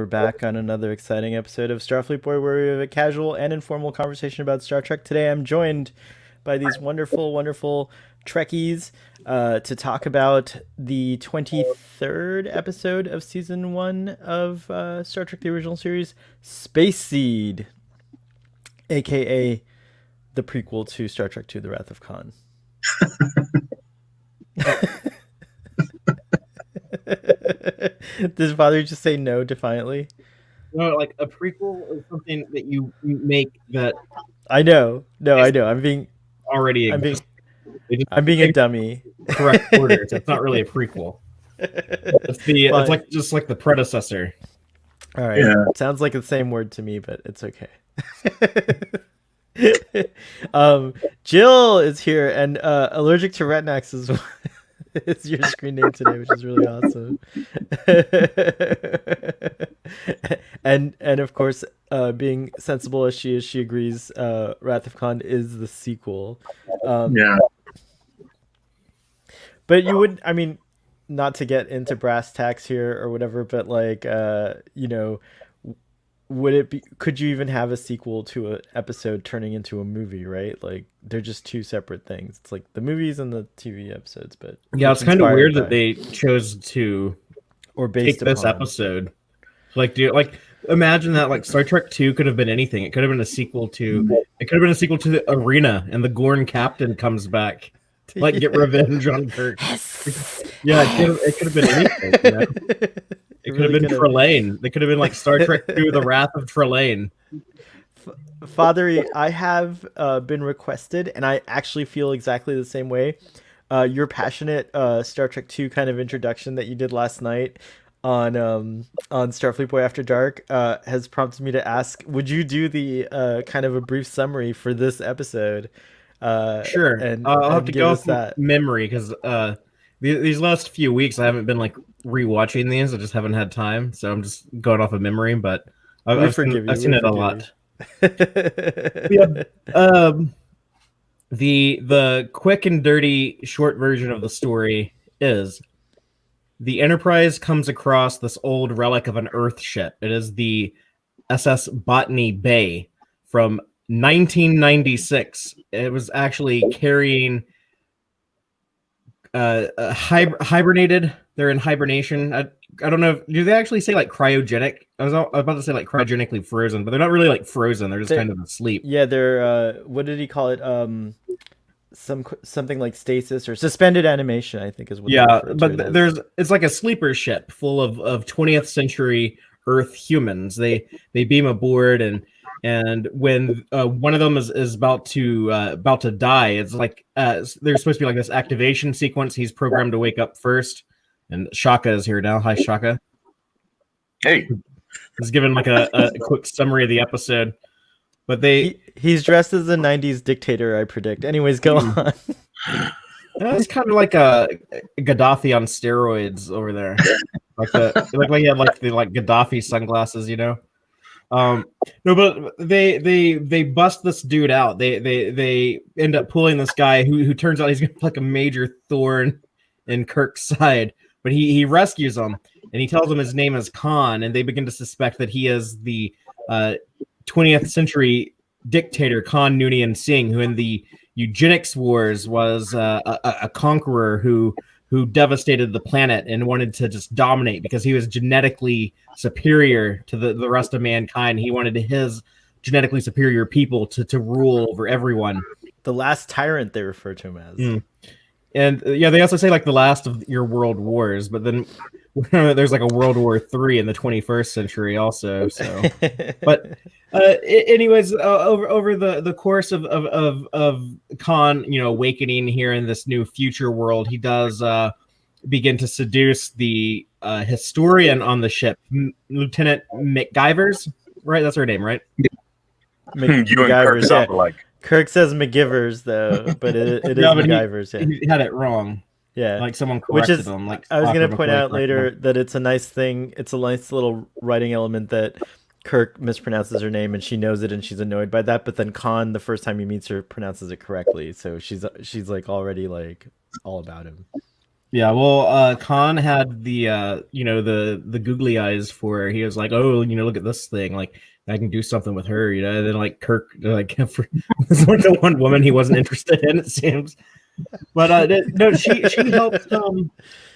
we're back on another exciting episode of Starfleet Boy, where we have a casual and informal conversation about Star Trek. Today, I'm joined by these wonderful Trekkies to talk about the 23rd episode of season 1 of Star Trek: The Original Series, Space Seed, aka the prequel to Star Trek II: The Wrath of Khan. Does father just say no defiantly? No, like a prequel is something that you make that I know. No, I know. I'm being a dummy. Correct order. So it's not really a prequel. It's like just like the predecessor. All right. Yeah. Sounds like the same word to me, but it's okay. Jill is here, and allergic to Retinax is your screen name today, which is really awesome. and of course, being sensible as she is, she agrees Wrath of Khan is the sequel. Yeah. But you would, I mean, not to get into brass tacks here or whatever, but like, would it be, could you even have a sequel to an episode turning into a movie, right? Like, they're just two separate things. It's like the movies and the TV episodes, but yeah, it's kind of weird that they chose to take this episode. Like, imagine that, like, Star Trek 2 could have been anything. It could have been a sequel to the Arena, and the Gorn captain comes back to, like, get revenge on Kirk. Yeah, it could have been anything, you know? It could have been Trelane. They could have been like Star Trek 2, The Wrath of Trelane. Father, I have been requested, and I actually feel exactly the same way. Your passionate Star Trek 2 kind of introduction that you did last night on Starfleet Boy After Dark has prompted me to ask, would you do the kind of a brief summary for this episode? Sure. And I'll have to go off that memory, because these last few weeks I haven't been like rewatching these. I just haven't had time, so I'm just going off of memory. But I've seen it a lot. Yeah. The quick and dirty short version of the story is the Enterprise comes across this old relic of an Earth ship. It is the SS Botany Bay from 1996. It was actually carrying hibernated. They're in hibernation. I don't know. Do they actually say like cryogenic? I was about to say like cryogenically frozen, but they're not really like frozen. They're just kind of asleep. Yeah, they're what did he call it? Something like stasis or suspended animation, I think is what. Yeah, but it's like a sleeper ship full of 20th century Earth humans. They beam aboard, and when one of them is about to die, it's like there's supposed to be like this activation sequence. He's programmed to wake up first, and Shaka is here now. Hi, Shaka. Hey. He's given like a quick summary of the episode, but he's dressed as a '90s dictator, I predict. Anyways, go on. It's kind of like a Gaddafi on steroids over there. It looked like he had like the Gaddafi sunglasses, you know. No, but they bust this dude out. They end up pulling this guy who turns out he's gonna be like a major thorn in Kirk's side, but he rescues him, and he tells him his name is Khan, and they begin to suspect that he is the 20th century dictator Khan Noonian Singh, who in the eugenics wars was a conqueror who devastated the planet and wanted to just dominate because he was genetically superior to the rest of mankind. He wanted his genetically superior people to rule over everyone. The last tyrant, they refer to him as. And yeah, they also say like the last of your world wars, but then there's like a World War III in the 21st century also. So, but anyways, over the course of Khan, awakening here in this new future world, he does begin to seduce the historian on the ship, Lieutenant McGivers, right? That's her name, right? You and Kirk sound alike. Kirk says McGivers though, but it is McGivers. He had it wrong. Yeah, like someone corrected him. Like I was going to point out later that it's a nice thing. It's a nice little writing element that Kirk mispronounces her name and she knows it and she's annoyed by that. But then Khan, the first time he meets her, pronounces it correctly, so she's like already like all about him. Yeah, well, Khan had the the googly eyes for her. He was like, "Oh, look at this thing. Like, I can do something with her." And then like Kirk, like, was like the one woman he wasn't interested in, it seems. But no,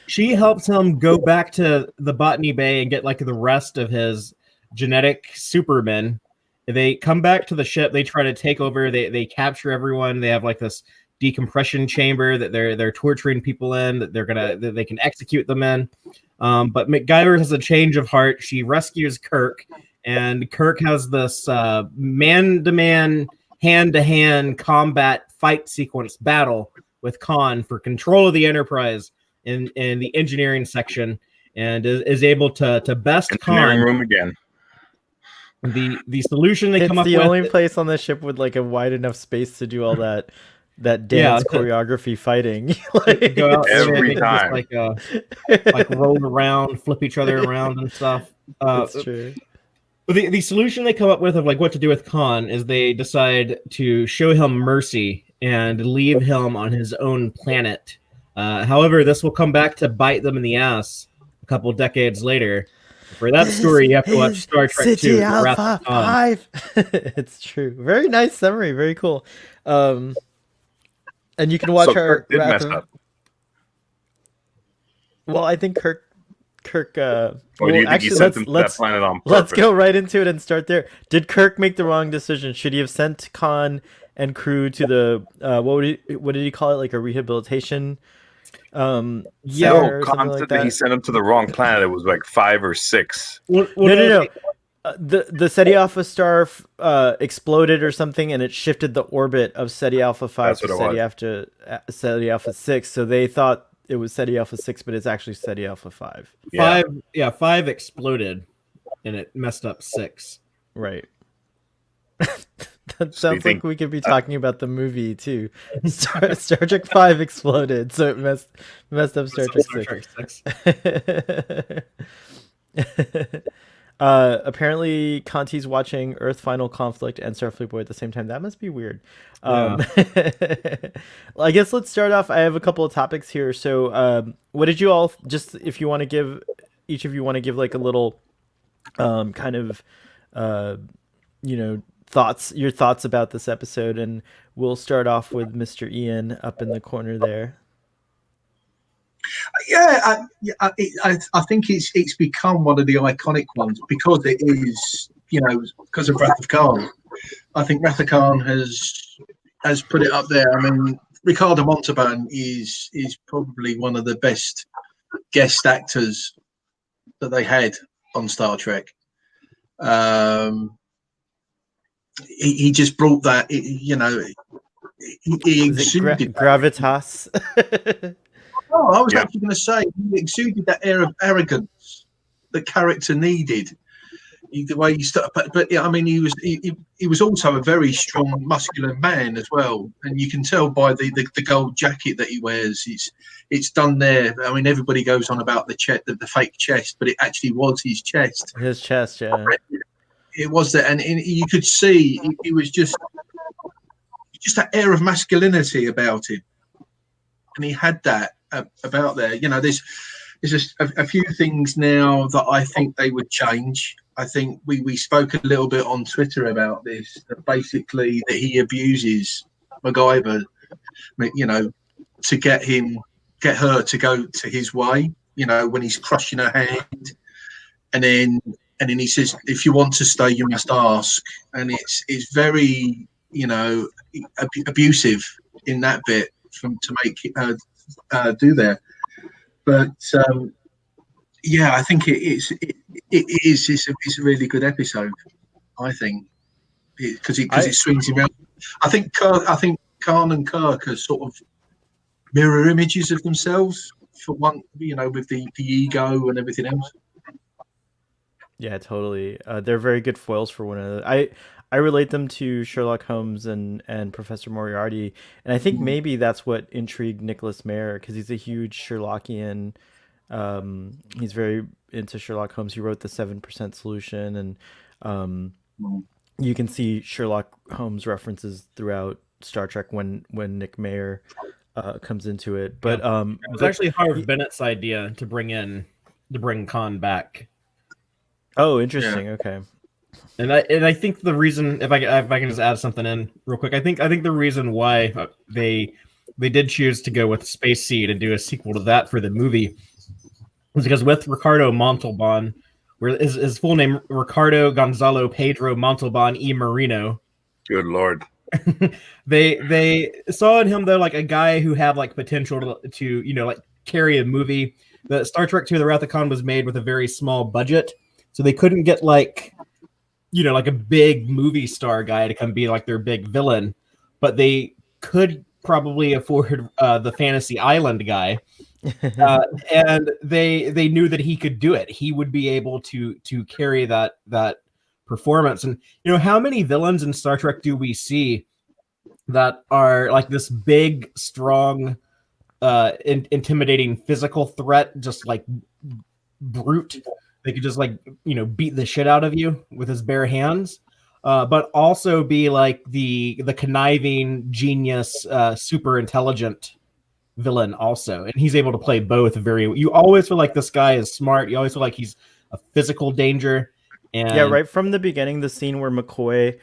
she helps him go back to the Botany Bay and get like the rest of his genetic supermen. They come back to the ship. They try to take over. They capture everyone. They have like this decompression chamber that they're torturing people in. That they can execute them in. But MacGyver has a change of heart. She rescues Kirk, and Kirk has this man-to-man, hand-to-hand combat fight sequence battle with Khan for control of the Enterprise in the engineering section, and is able to best Engineering Khan. room again. The solution they It's come up the with. only place on the ship with like a wide enough space to do all that dance choreography fighting. Like, go out every they time. just like roll around, flip each other around and stuff. That's true. The solution they come up with of like what to do with Khan is they decide to show him mercy and leave him on his own planet. However, this will come back to bite them in the ass a couple decades later. For that story, you have to watch Star Trek City 2. Alpha 5. It's true. Very nice summary. Very cool. And you can watch So our Kirk did mess up. Well, I think Kirk. Or do you think he sent them to that planet on purpose? Let's go right into it and start there. Did Kirk make the wrong decision? Should he have sent Khan and crew to the what did he call it? Like a rehabilitation? Khan said that he sent him to the wrong planet. It was like 5 or 6. No. The SETI Alpha star exploded or something, and it shifted the orbit of SETI Alpha 5 to SETI Alpha 6. So they thought it was SETI Alpha 6, but it's actually SETI Alpha 5. 5 exploded, and it messed up 6. Right. That sounds like we could be talking about the movie too. Star Trek 5 exploded, so it messed up Star Trek 6. Apparently Conti's watching Earth Final Conflict and Starfleet Boy at the same time. That must be weird. I guess let's start off. I have a couple of topics here. So what did you all, just if you want to give, each of you want to give like a little kind of your thoughts about this episode, and we'll start off with Mr. Ian up in the corner there. Yeah, I think it's become one of the iconic ones because it is, because of Wrath of Khan. I think Wrath of Khan has put it up there. I mean, Ricardo Montalban is probably one of the best guest actors that they had on Star Trek. He just brought that, he exuded gravitas. I was actually going to say he exuded that air of arrogance the character needed. The way he started, but I mean, he was also a very strong, muscular man as well, and you can tell by the gold jacket that he wears. It's done there. I mean, everybody goes on about the fake chest, but it actually was his chest. His chest, yeah. It was that, and you could see he was just that air of masculinity about him, and he had that about there. There's just a few things now that I think they would change. I think we spoke a little bit on Twitter about this. Basically, that he abuses MacGyver, to get her to go to his way. When he's crushing her hand, and then he says, "If you want to stay, you must ask." And it's very abusive in that bit to make her do that. But I think it's a really good episode. I think because it swings around. I think Khan and Kirk are sort of mirror images of themselves for one. With the ego and everything else. Yeah, totally. They're very good foils for one another. I relate them to Sherlock Holmes and Professor Moriarty, and I think maybe that's what intrigued Nicholas Mayer, because he's a huge Sherlockian. He's very into Sherlock Holmes. He wrote the 7% Solution, and you can see Sherlock Holmes references throughout Star Trek when Nick Mayer comes into it. But it was actually Harv Bennett's idea to bring Khan back. Oh, interesting. Yeah. Okay. And I think the reason, if I can just add something in real quick, I think the reason why they did choose to go with Space Seed and do a sequel to that for the movie was because with Ricardo Montalban, where his full name Ricardo Gonzalo Pedro Montalban y Marino. Good Lord. they saw in him though like a guy who had like potential to like carry a movie. The Star Trek II: The Wrath of Khan was made with a very small budget, so they couldn't get like like a big movie star guy to come be like their big villain, but they could probably afford the Fantasy Island guy. And they knew that he could do it. He would be able to carry that performance. And how many villains in Star Trek do we see that are like this big, strong, intimidating physical threat, just like brute? They could just like beat the shit out of you with his bare hands, but also be like the conniving genius, super intelligent villain also. And he's able to play both you always feel like this guy is smart. You always feel like he's a physical danger. And yeah, right from the beginning, the scene where McCoy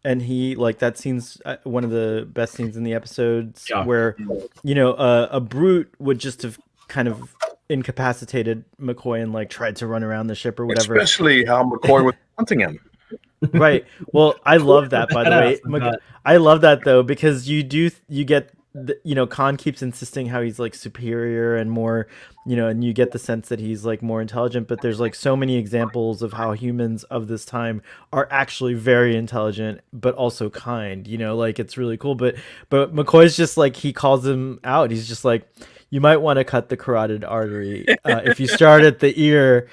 and he, like, that scene's one of the best scenes in the episodes, where a brute would just have kind of incapacitated McCoy and like tried to run around the ship or whatever. Especially how McCoy was hunting him. Right. Well, I love that, by the way. I love that though, because you get Khan keeps insisting how he's like superior and more, and you get the sense that he's like more intelligent, but there's like so many examples of how humans of this time are actually very intelligent, but also kind, like it's really cool. But McCoy's just like, he calls him out. He's just like, you might want to cut the carotid artery. If you start at the ear,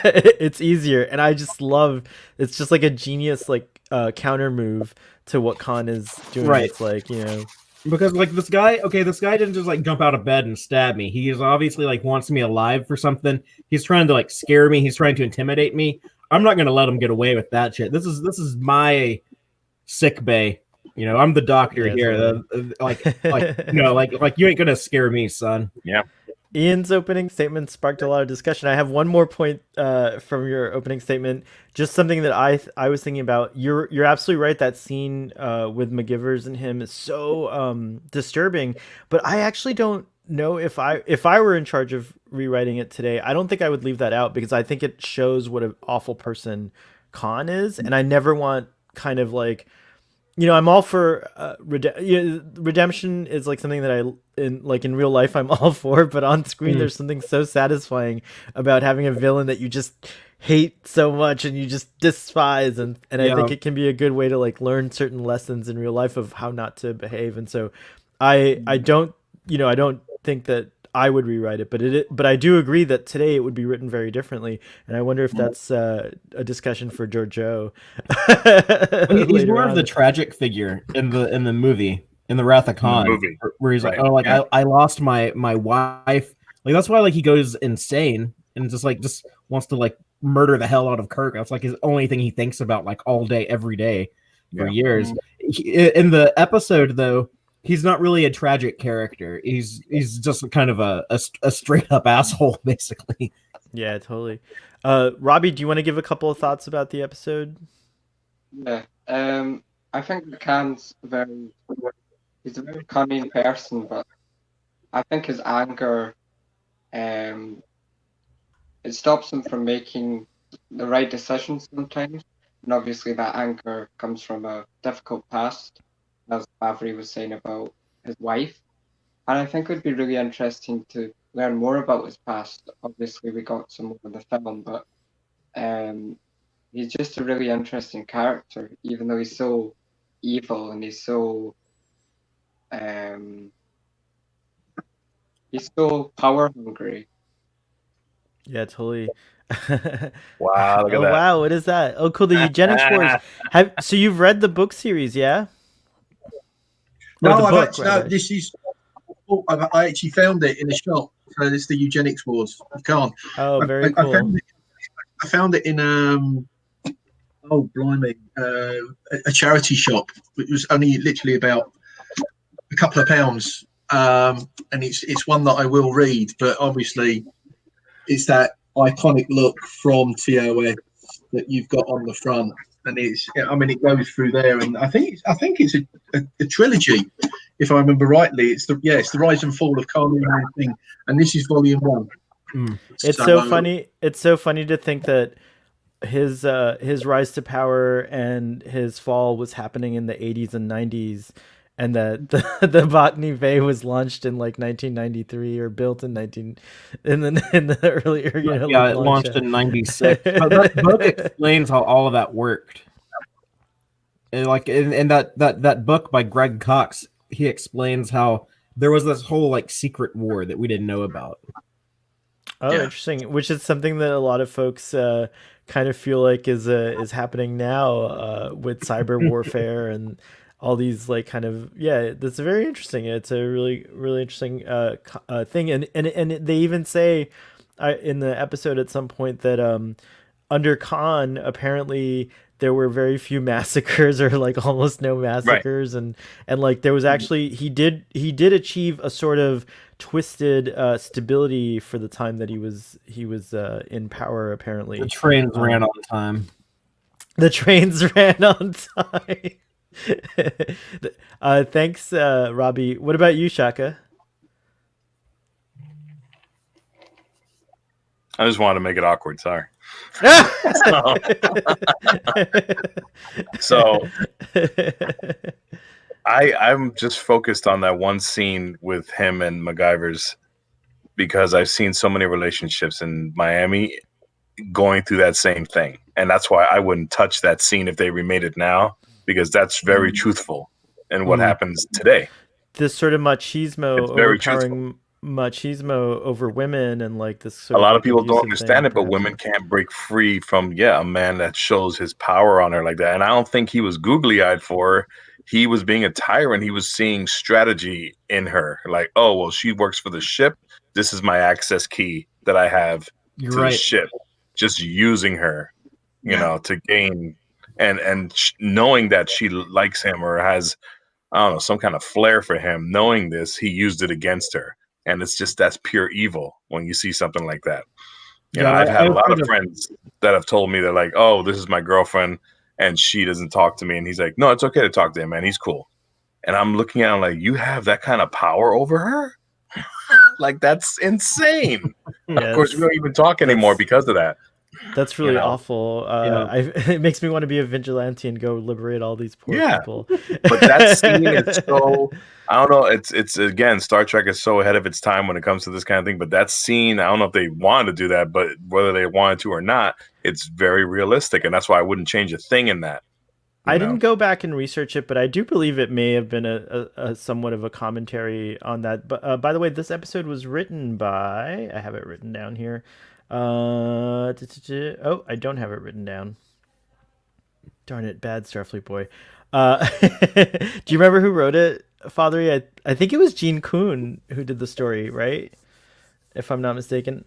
it's easier. And I just love, it's just like a genius, like counter move to what Khan is doing. Right. It's like, because like this guy didn't just like jump out of bed and stab me. He is obviously like wants me alive for something. He's trying to like scare me. He's trying to intimidate me. I'm not going to let him get away with that shit. This is my sick bay. I'm the doctor here. Like you ain't gonna scare me, son. Yeah. Ian's opening statement sparked a lot of discussion. I have one more point from your opening statement. Just something that I was thinking about. You're absolutely right. That scene with McGivers and him is so disturbing. But I actually don't know if I were in charge of rewriting it today, I don't think I would leave that out, because I think it shows what an awful person Khan is, and I never want kind of like. I'm all for redemption is like something that in real life I'm all for, but on screen there's something so satisfying about having a villain that you just hate so much and you just despise, and I think it can be a good way to like learn certain lessons in real life of how not to behave. And so I don't think that I would rewrite it, but I do agree that today it would be written very differently, and I wonder if that's a discussion for Giorgio. He's more of the tragic figure in the movie, in the Wrath of Khan, where he's like, I lost my wife. Like that's why like he goes insane and just wants to like murder the hell out of Kirk. That's like his only thing he thinks about like all day, every day for years. In the episode though, he's not really a tragic character. He's just kind of a straight up asshole, basically. Yeah, totally. Robbie, do you want to give a couple of thoughts about the episode? Yeah. I think Khan's he's a very cunning person, but I think his anger, it stops him from making the right decisions sometimes. And obviously that anger comes from a difficult past, as Avery was saying about his wife. And I think it would be really interesting to learn more about his past. Obviously, we got some more in the film, but he's just a really interesting character, even though he's so evil and he's so power hungry. Yeah, totally. Wow, look at that. Wow, what is that? Oh, cool, the Eugenics Wars. So you've read the book series, yeah? No, this is. I actually found it in a shop. So this is the Eugenics Wars. You can't. Oh, very cool. I found it in oh blimey, a charity shop. It was only literally about a couple of pounds. and it's one that I will read. But obviously, it's that iconic look from TOS that you've got on the front, and it goes through there, and I think it's a trilogy, if I remember rightly. It's the rise and fall of Noonian Singh, and this is volume 1. It's so funny. It's so funny to think that his rise to power and his fall was happening in the 80s and 90s, and that the Botany Bay was launched in like 1993 or built in the earlier it launched in 96. But that book explains how all of that worked. And like in that book by Greg Cox, he explains how there was this whole like secret war that we didn't know about. Oh, interesting. Which is something that a lot of folks kind of feel like is happening now with cyber warfare and all these like kind of that's very interesting. It's a really interesting thing, and they even say in the episode at some point that under Khan apparently there were very few massacres or like almost no massacres, right. and like there was actually he did achieve a sort of twisted stability for the time that he was in power. Apparently the trains ran on time. The trains ran on time. Thanks, Robbie. What about you, Shaka? I just wanted to make it awkward. Sorry. So I'm just focused on that one scene with him and MacGyver's, because I've seen so many relationships in Miami going through that same thing, and that's why I wouldn't touch that scene if they remade it now, because that's very truthful in what happens today. This sort of machismo, overpowering machismo over women, and like this sort a lot of people don't understand it, but women can't break free from a man that shows his power on her like that. And I don't think he was googly-eyed for her. He was being a tyrant. He was seeing strategy in her, like, oh well, she works for the ship, this is my access key that I have to the ship, just using her to gain and knowing that she likes him or has, I don't know, some kind of flair for him. Knowing this, he used it against her. And it's just, that's pure evil when you see something like that. I've had a lot of friends that have told me they're like, oh, this is my girlfriend and she doesn't talk to me. And he's like, no, it's okay to talk to him, man. He's cool. And I'm looking at him like, you have that kind of power over her? Like, that's insane. Of course, we don't even talk anymore because of that. That's really awful. It makes me want to be a vigilante and go liberate all these poor people. But that scene is so, I don't know. It's again, Star Trek is so ahead of its time when it comes to this kind of thing. But that scene, I don't know if they wanted to do that, but whether they wanted to or not, it's very realistic, and that's why I wouldn't change a thing in that. I didn't go back and research it, but I do believe it may have been a somewhat of a commentary on that. But by the way, this episode was written by, I have it written down here. Oh, I don't have it written down. Darn it, bad Starfleet boy. Do you remember who wrote it, Fathery? I think it was Gene Kuhn who did the story, right? If I'm not mistaken.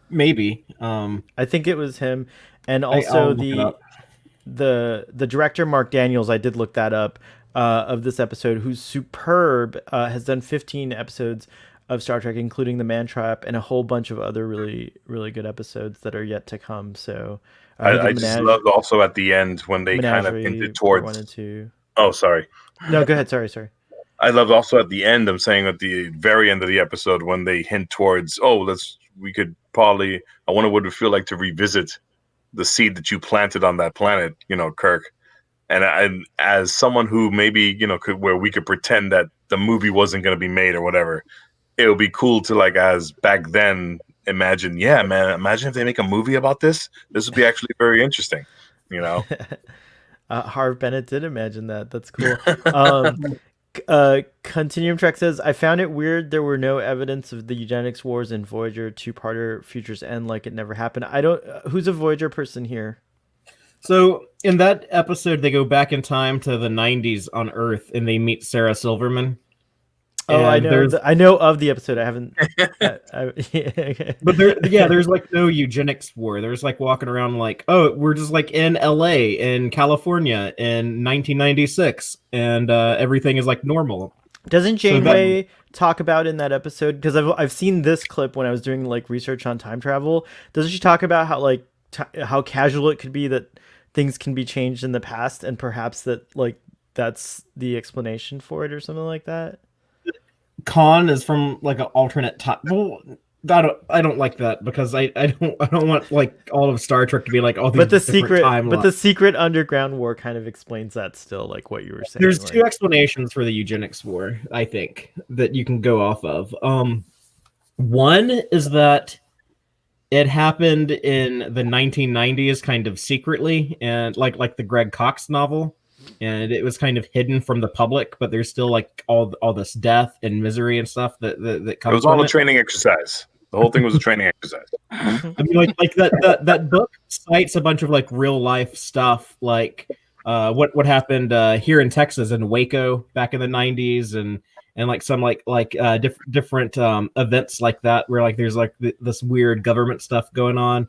Maybe. I think it was him, and also the director Mark Daniels. I did look that up. Of this episode, who's superb, has done 15 episodes of Star Trek, including The Man Trap and a whole bunch of other really, really good episodes that are yet to come. So I just loved also at the end when they kind of hinted towards 1 and 2. Oh, sorry. No, go ahead. Sorry. I loved also at the end, I'm saying at the very end of the episode when they hint towards, I wonder what it would feel like to revisit the seed that you planted on that planet, Kirk. And as someone who maybe, where we could pretend that the movie wasn't going to be made or whatever, it would be cool to, like, as back then, imagine if they make a movie about this. This would be actually very interesting, Harv Bennett did imagine that. That's cool. Continuum Trek says, I found it weird there were no evidence of the eugenics wars in Voyager 2-parter Futures End, like it never happened. Who's a Voyager person here? So in that episode, they go back in time to the 90s on Earth and they meet Sarah Silverman. Oh, I know. I know of the episode. I haven't. But there's like no eugenics war. There's like walking around like, oh, we're just like in LA in California in 1996, and everything is like normal. Doesn't So Janeway talk about in that episode? Because I've seen this clip when I was doing like research on time travel. Doesn't she talk about how like how casual it could be that things can be changed in the past, and perhaps that like that's the explanation for it or something like that? Khan is from like an alternate time. Well, I don't like that because I don't want like all of Star Trek to be like all these different timelines. But the secret underground war kind of explains that still, like what you were saying. There's like... two explanations for the eugenics war, I think, that you can go off of. One is that it happened in the 1990s, kind of secretly, and like the Greg Cox novel, and it was kind of hidden from the public. But there's still like all this death and misery and stuff that comes. It was all a training exercise. The whole thing was a training exercise. I mean, like that book cites a bunch of like real life stuff, like what happened here in Texas in Waco back in the 90s, and like some different events like that where like there's like this weird government stuff going on.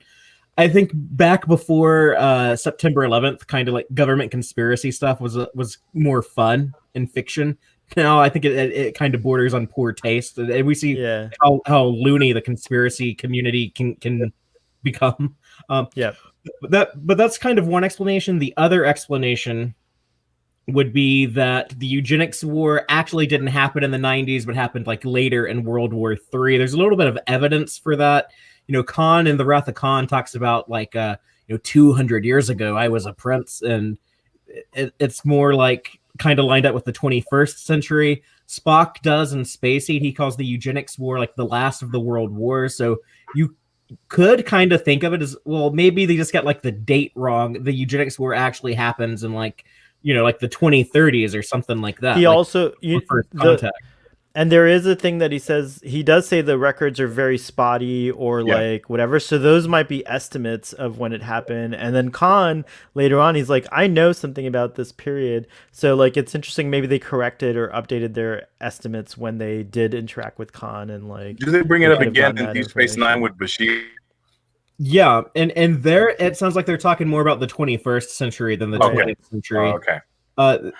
I think back before September 11th, kind of like government conspiracy stuff was more fun in fiction. Now I think it kind of borders on poor taste, and we see how loony the conspiracy community can become. But that's kind of one explanation. The other explanation would be that the eugenics war actually didn't happen in the 90s, but happened like later in World War III. There's a little bit of evidence for that. You know, Khan in The Wrath of Khan talks about like 200 years ago I was a prince, and it's more like kind of lined up with the 21st century. Spock does in Space Heat. He calls the eugenics war like the last of the world wars. So you could kind of think of it as, well, maybe they just got like the date wrong. The eugenics war actually happens in like the 2030s or something like that. He like also first contact. And there is a thing that he does say the records are very spotty or like whatever. So those might be estimates of when it happened. And then Khan later on, he's like, I know something about this period. So like, it's interesting. Maybe they corrected or updated their estimates when they did interact with Khan, and like, do they bring it up again in Deep Space Nine with Bashir? Yeah. And there, it sounds like they're talking more about the 21st century than the 20th century. But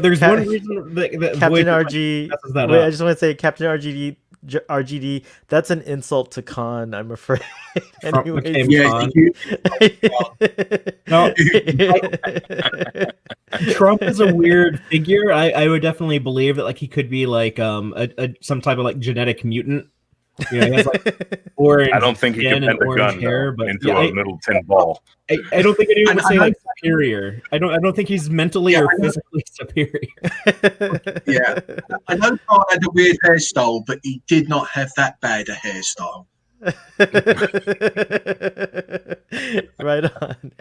there's one reason that Captain RG. Wait, I just want to say Captain RGD. That's an insult to Khan, I'm afraid. Anyways, Trump is a weird figure. I would definitely believe that like he could be like some type of like genetic mutant. You know, he has like orange. I don't think he can bend a gun hair, but into a little tin ball. I don't think anyone would say like superior. I don't think he's mentally or physically superior. Yeah, I know Khan had a weird hairstyle, but he did not have that bad a hairstyle. Right on.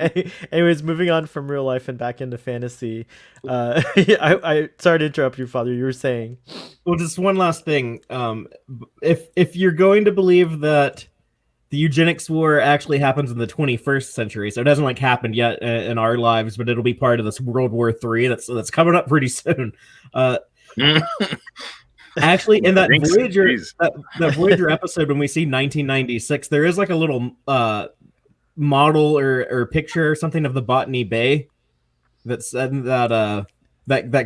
Anyways, moving on from real life and back into fantasy. I sorry to interrupt you, Father. You were saying. Well, just one last thing. If you're going to believe that the eugenics war actually happens in the 21st century, so it hasn't like happened yet in our lives, but it'll be part of this World War III that's coming up pretty soon. Actually, in that Voyager episode, when we see 1996, there is like a little model or picture or something of the Botany Bay that's in that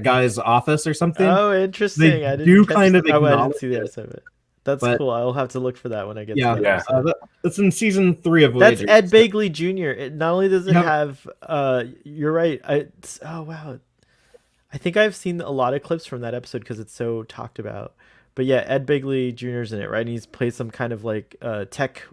guy's office or something. Oh, interesting. I didn't see the episode of it. That's cool. I'll have to look for that when I get to that. That's in season 3 of Voyager. That's Ed Begley Jr. Not only does it have, you're right. Oh wow. I think I've seen a lot of clips from that episode because it's so talked about. But yeah, Ed Begley Jr.'s in it, right? And he's played some kind of like a tech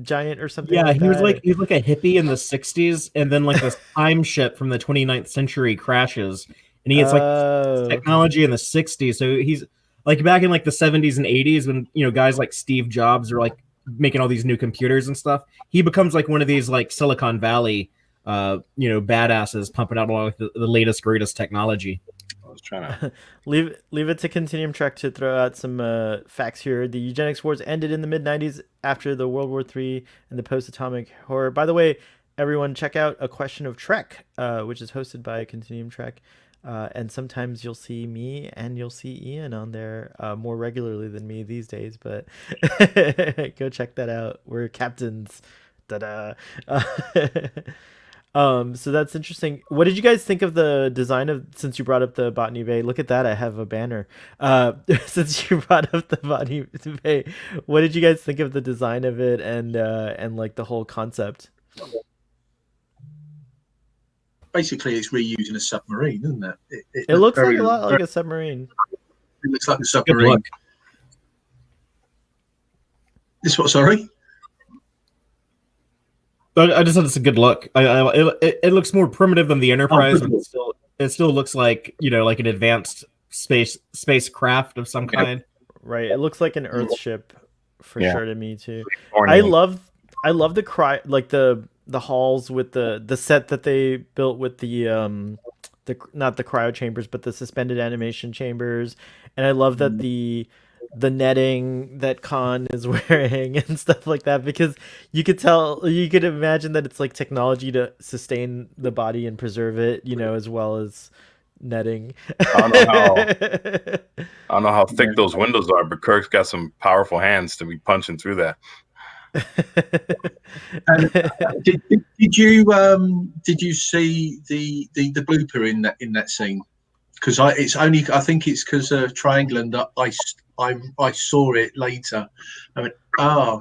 giant or something. Yeah, like he was like a hippie in the 60s, and then like this time ship from the 29th century crashes, and he gets like technology in the 60s. So he's like back in like the 70s and 80s when guys like Steve Jobs are like making all these new computers and stuff. He becomes like one of these like Silicon Valley badasses pumping out all like the latest greatest technology. I was trying to leave it to Continuum Trek to throw out some facts here. The eugenics wars ended in the mid-90s after the World War III and the post-atomic horror. By the way, everyone check out A Question of Trek, which is hosted by Continuum Trek. And sometimes you'll see me and you'll see Ian on there more regularly than me these days, but go check that out. We're captains. Ta-da. So that's interesting. What did you guys think of the design of, since you brought up the Botany Bay? Look at that, I have a banner. Since you brought up the Botany Bay, what did you guys think of the design of it and like the whole concept? Basically, it's reusing a submarine, isn't it? It looks like a lot like a submarine. It looks like a Good submarine. look. This what? Sorry. I just said it's a good look. It looks more primitive than the Enterprise, good but it still looks like, you know, like an advanced spacecraft of some kind. Right. It looks like an Earth ship for Yeah. sure to me too. Ornate. I love the halls with the set that they built with the not the cryo chambers but the suspended animation chambers, and I love that the netting that Khan is wearing and stuff like that, because you could imagine that it's like technology to sustain the body and preserve it, you know, as well as netting. I don't know how thick those windows are, but Kirk's got some powerful hands to be punching through that. Did you see the blooper in that scene? Because I think it's because Triangle, and I saw it later. I mean,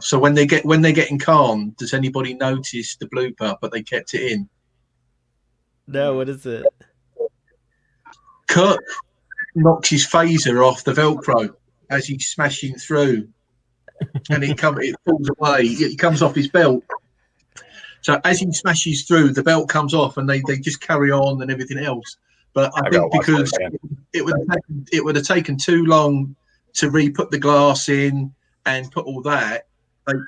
so when they're getting Khan, does anybody notice the blooper? But they kept it in. No, what is it? Kirk knocks his phaser off the Velcro as he's smashing through, and it falls away. It comes off his belt. So as he smashes through, the belt comes off, and they just carry on and everything else. But I think because it would have taken too long to re-put the glass in and put all that,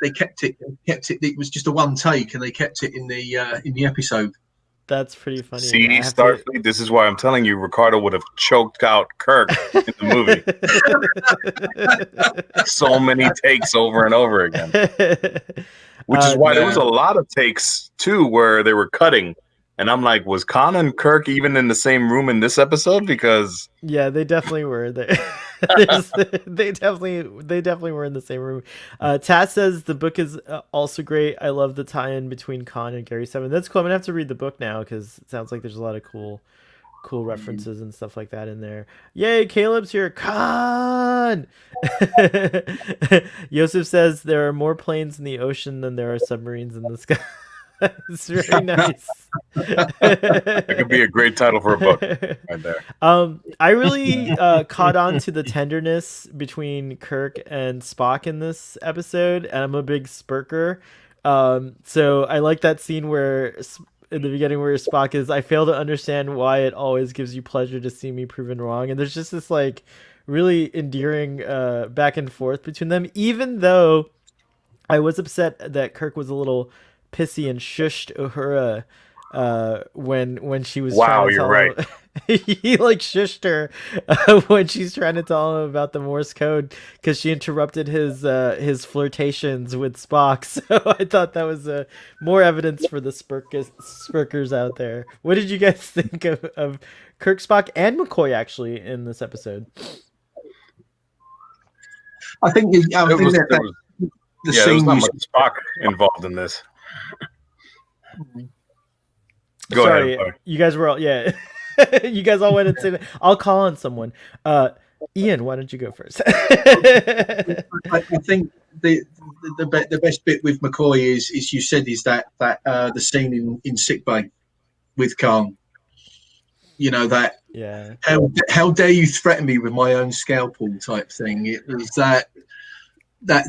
they kept it. It was just a one take, and they kept it in the episode. That's pretty funny. See, Starfleet, this is why I'm telling you, Ricardo would have choked out Kirk in the movie. So many takes over and over again. Which is why there was a lot of takes, too, where they were cutting. And I'm like, was Khan and Kirk even in the same room in this episode? Because yeah, they definitely were. They definitely were in the same room. Taz says the book is also great. I love the tie-in between Khan and Gary 7. That's cool. I'm gonna have to read the book now because it sounds like there's a lot of cool references and stuff like that in there. Yay, Caleb's here. Khan! Yosef says there are more planes in the ocean than there are submarines in the sky. It's very nice. That could be a great title for a book right there. I really caught on to the tenderness between Kirk and Spock in this episode, and I'm a big Spurker. So I like that scene where in the beginning where Spock is, I fail to understand why it always gives you pleasure to see me proven wrong. And there's just this like really endearing back and forth between them, even though I was upset that Kirk was a little pissy and shushed Uhura when she was trying to tell him. He like shushed her when she's trying to tell him about the Morse code because she interrupted his flirtations with Spock. So I thought that was more evidence for the Spurkers out there. What did you guys think of Kirk, Spock, and McCoy actually in this episode? I think the there was not much Spock involved in this. Go ahead. You guys were all you guys all went and said I'll call on someone. Ian, why don't you go first? I think the best bit with McCoy is you said is that the scene in sickbay with Khan. You know that. Yeah. How dare you threaten me with my own scalpel type thing? It was that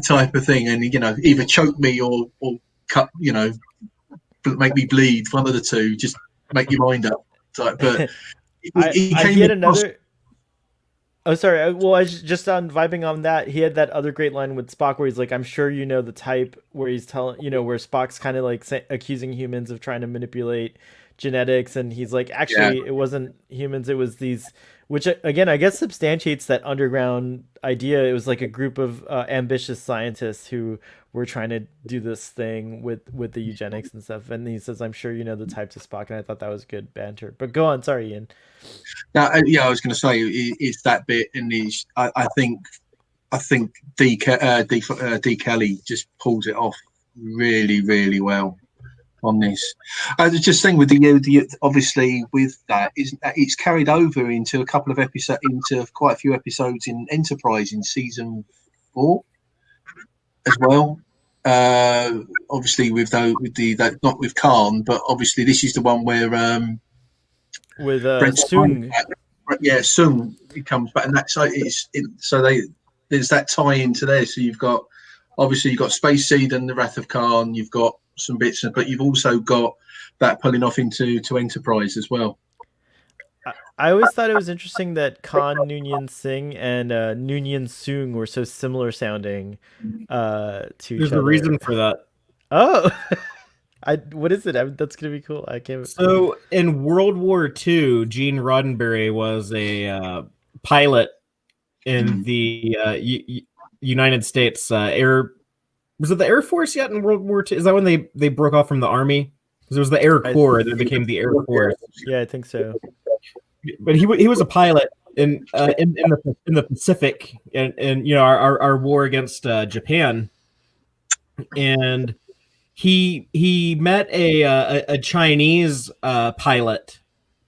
type of thing, and you know, either choke me or cut. You know, make me bleed. One of the two. Just make your mind up. But he had another. Oh, sorry. Well, I just on vibing on that. He had that other great line with Spock where he's like, "I'm sure you know the type." Where he's telling, you know, where Spock's kind of like accusing humans of trying to manipulate genetics, and he's like, "Actually, it wasn't humans. It was these." Which again, I guess substantiates that underground idea. It was like a group of ambitious scientists who were trying to do this thing with the eugenics and stuff. And he says, "I'm sure you know the types of Spock," and I thought that was good banter. But go on, sorry, Ian. Now, I was going to say it's that bit, and I think D. Kelly just pulls it off really, really well. on this. I was just saying with the obviously with that is it's carried over into a couple of episodes, into quite a few episodes in Enterprise in season 4 as well. Obviously with that not with Khan, but obviously this is the one where with Brent Sung. Sung it comes back, and that's there's that tie into there. So you've got Space Seed and the Wrath of Khan. You've got some bits, but you've also got that pulling off into Enterprise as well. I always thought it was interesting that Khan Noonian Singh and Noonian Sung were so similar sounding to each other. There's a reason for that. Oh, what is it? That's gonna be cool. I can't. So in World War II, Gene Roddenberry was a pilot in the United States Air. Was it the Air Force yet in World War II? Is that when they broke off from the Army? Because it was the Air Corps that became the Air Force. Yeah, I think so. But he was a pilot in the Pacific, and our war against Japan, and he met a Chinese pilot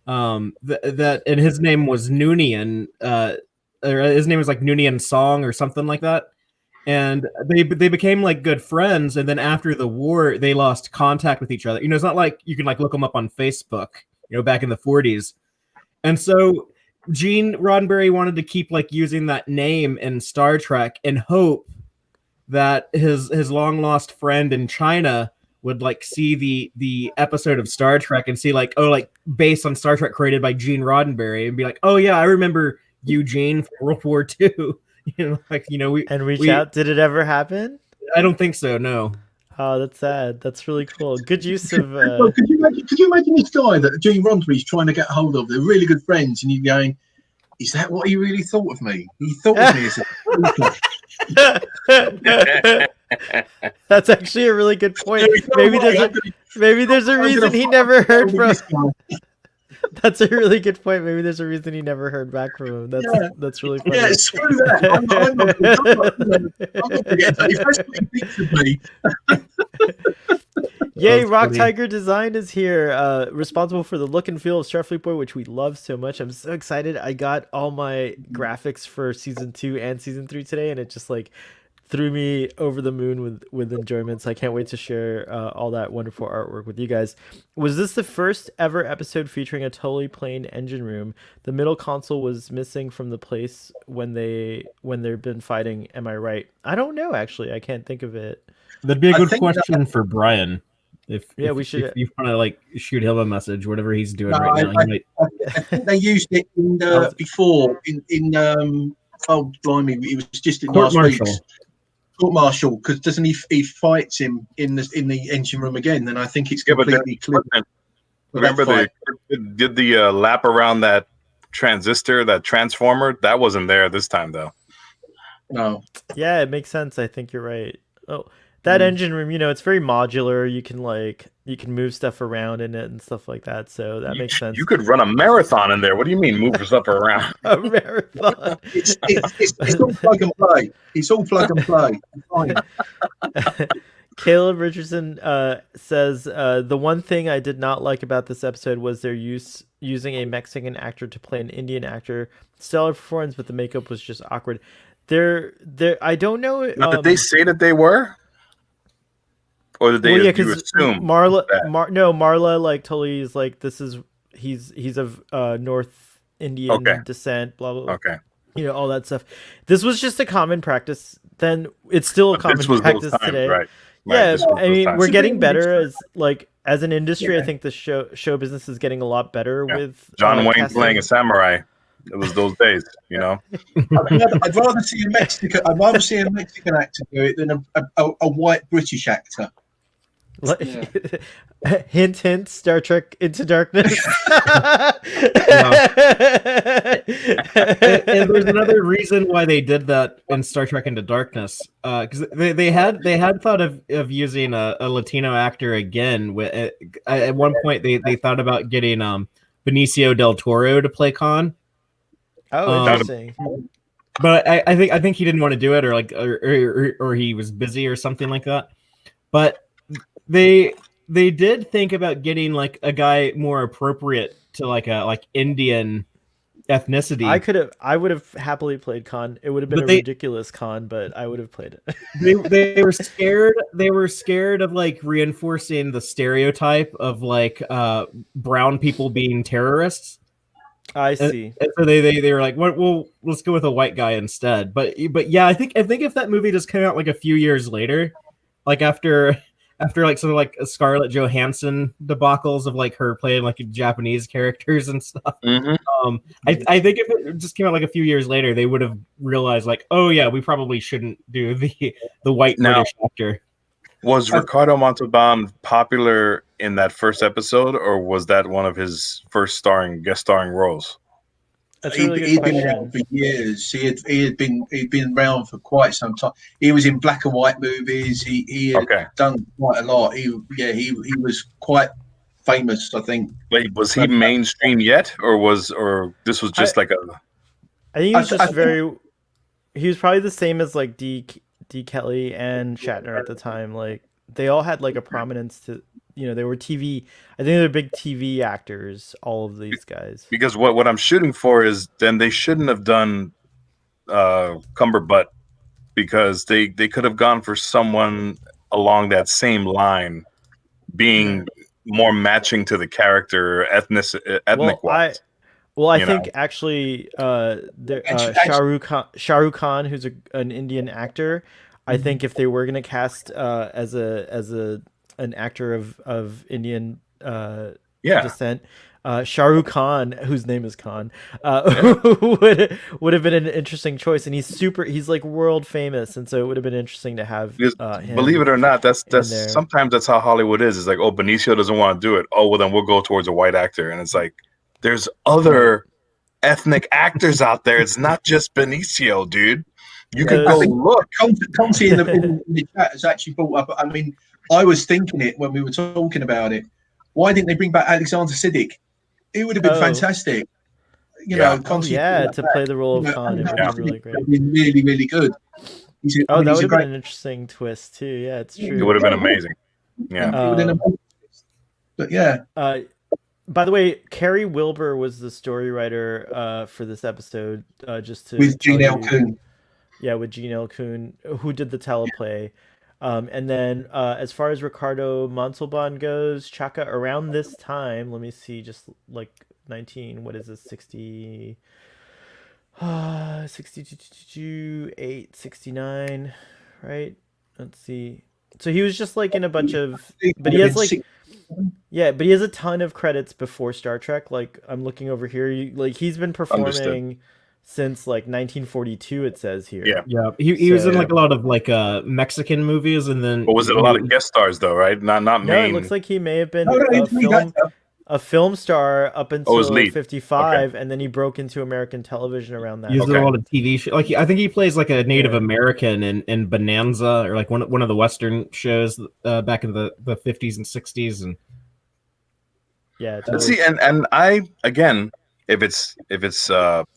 that and his name was Noonian, or his name was like Noonian Song or something like that. And they became like good friends, and then after the war, they lost contact with each other. It's not like you can like look them up on Facebook, back in the 40s. And so Gene Roddenberry wanted to keep like using that name in Star Trek and hope that his long lost friend in China would like see the episode of Star Trek and see like, oh, like based on Star Trek created by Gene Roddenberry, and be like, oh yeah, I remember Eugene from World War II. Reach out. Did it ever happen? I don't think so. No. Oh, that's sad. That's really cool. Good use of. Could you imagine this guy that Gene Roddenberry's trying to get hold of? They're really good friends, and you're going, "Is that what he really thought of me? He thought of me as a." That's actually a really good point. Maybe there's a reason he never heard from. That's a really good point. Maybe there's a reason he never heard back from him. That's really funny. Yeah, screw that. I'm not forgetting that. If that's what he thinks of me. Yay, Rock Tiger Design is here, responsible for the look and feel of Starfleet Boy, which we love so much. I'm so excited. I got all my graphics for season 2 and season 3 today, and it just like threw me over the moon with enjoyment. So I can't wait to share all that wonderful artwork with you guys. Was this the first ever episode featuring a totally plain engine room? The middle console was missing from the place when they've been fighting. Am I right? I don't know, actually. I can't think of it. That'd be a good question for Brian. If you want to like shoot him a message, whatever he's doing right now. I think they used it before in oh blimey, it was just in last week's Court Martial, because doesn't he fights him in the engine room again? Then I think it's completely clear. Remember they did the lap around that transistor, that transformer? That wasn't there this time though. No. Yeah, it makes sense. I think you're right. Oh, that engine room, it's very modular. You can move stuff around in it and stuff like that. So that makes sense. You could run a marathon in there. What do you mean move stuff around? A marathon. It's all plug and play. It's all plug and play. Caleb Richardson says the one thing I did not like about this episode was their using a Mexican actor to play an Indian actor. Stellar performance, but the makeup was just awkward. I don't know. Did they say that they were? Or did they you assume? Marla like totally is like, he's of North Indian descent, blah blah blah. Okay. All that stuff. This was just a common practice. Then it's still a common practice today. Right. Yeah, I mean, we're getting better as an industry. Yeah. I think the show business is getting a lot better with John Wayne casting. Playing a samurai. It was those days, I'd rather see a Mexican actor do it than a white British actor. Yeah. Hint, hint. Star Trek Into Darkness. And there's another reason why they did that in Star Trek Into Darkness, because they had thought of using a Latino actor again. At one point, they thought about getting Benicio del Toro to play Khan. Oh, interesting. But I think he didn't want to do it, or he was busy or something like that. But they they did think about getting like a guy more appropriate to like a Indian ethnicity. I would have happily played Khan. It would have been But a ridiculous Khan, but I would have played it. they were scared. They were scared of like reinforcing the stereotype of like brown people being terrorists. I see. And so they were like, well, let's go with a white guy instead. But yeah, I think if that movie just came out like a few years later, like after like sort of like Scarlett Johansson debacles of like her playing like Japanese characters and stuff. Mm-hmm. I think if it just came out like a few years later, they would have realized like, oh yeah, we probably shouldn't do the white British actor. Was Ricardo Montalban popular in that first episode, or was that one of his first guest starring roles? That's a really good He'd question. been around for years. He'd been around for quite some time. He was in black and white movies. He had done quite a lot. He was quite famous, I think. Wait, was he mainstream yet, or this was just like a? I think he was just very. He was probably the same as like D. Kelly and Shatner at the time. Like they all had like a prominence to, they were TV. I think they're big TV actors. All of these guys. Because what I'm shooting for is then they shouldn't have done Cumberbutt, because they could have gone for someone along that same line, being more matching to the character ethnic wise. I think actually, Shah Rukh Khan, who's an Indian actor, I think if they were going to cast as an actor of Indian descent, Shah Rukh Khan, whose name is Khan, would have been an interesting choice, and he's like world famous, and so it would have been interesting to have him. Believe it or not, that's sometimes that's how Hollywood is. It's like, oh, Benicio doesn't want to do it. Oh, well then we'll go towards a white actor, and it's like, there's other ethnic actors out there. It's not just Benicio, dude. You can go look. Conti in the chat has actually brought up. I mean, I was thinking it when we were talking about it. Why didn't they bring back Alexander Siddig? It would have been fantastic. Conti to play the role of Khan. It would have been really great. Really, really good. That would have been an interesting twist too. Yeah, it's true. It would have been amazing. Yeah. But yeah. By the way, Carrie Wilbur was the story writer for this episode. With Gene L. Kuhn. Yeah, with Gene L. Kuhn, who did the teleplay. And then as far as Ricardo Montalban goes, Chaka, around this time, let me see, just like 19, what is this, 60, 62, 8, 69, right? Let's see. So he was just like in a bunch of, but he has like, but he has a ton of credits before Star Trek. Like I'm looking over here, he's been performing since like 1942. It says here. Yeah. He was in like a lot of like Mexican movies, and then. But was it a lot of guest stars though? Right? Not main. No, it looks like he may have been a film star up until 55, and then he broke into American television around that. He's in a lot of TV shows. Like I think he plays like a Native American in Bonanza, or like one of the Western shows back in the 50s and 60s, and totally. See, and I again, if it's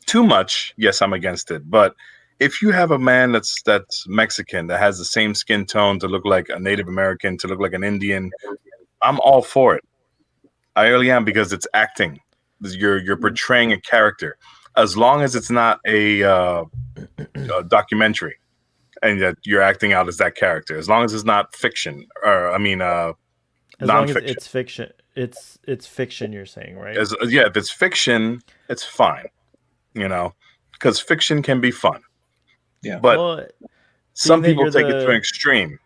too much, yes, I'm against it. But if you have a man that's Mexican, that has the same skin tone to look like a Native American, to look like an Indian, I'm all for it. I really am, because it's acting. You're portraying a character, as long as it's not a documentary, and that you're acting out as that character. As long as it's not fiction, or nonfiction. As long as it's fiction, it's fiction. You're saying, right? If it's fiction, it's fine. Because fiction can be fun. Yeah, but some people take it to an extreme.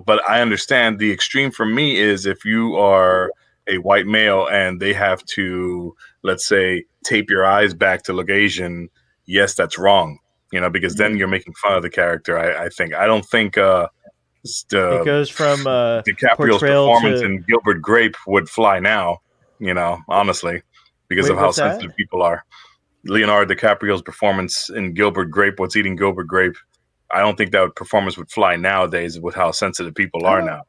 But I understand the extreme for me is if you are a white male and they have to, let's say, tape your eyes back to look Asian. Yes, that's wrong. Because then you're making fun of the character. I think. I don't think it goes from DiCaprio's performance in Gilbert Grape would fly now. Honestly, because of how sensitive people are. Leonardo DiCaprio's performance in Gilbert Grape, What's Eating Gilbert Grape, I don't think that performance would fly nowadays with how sensitive people are now.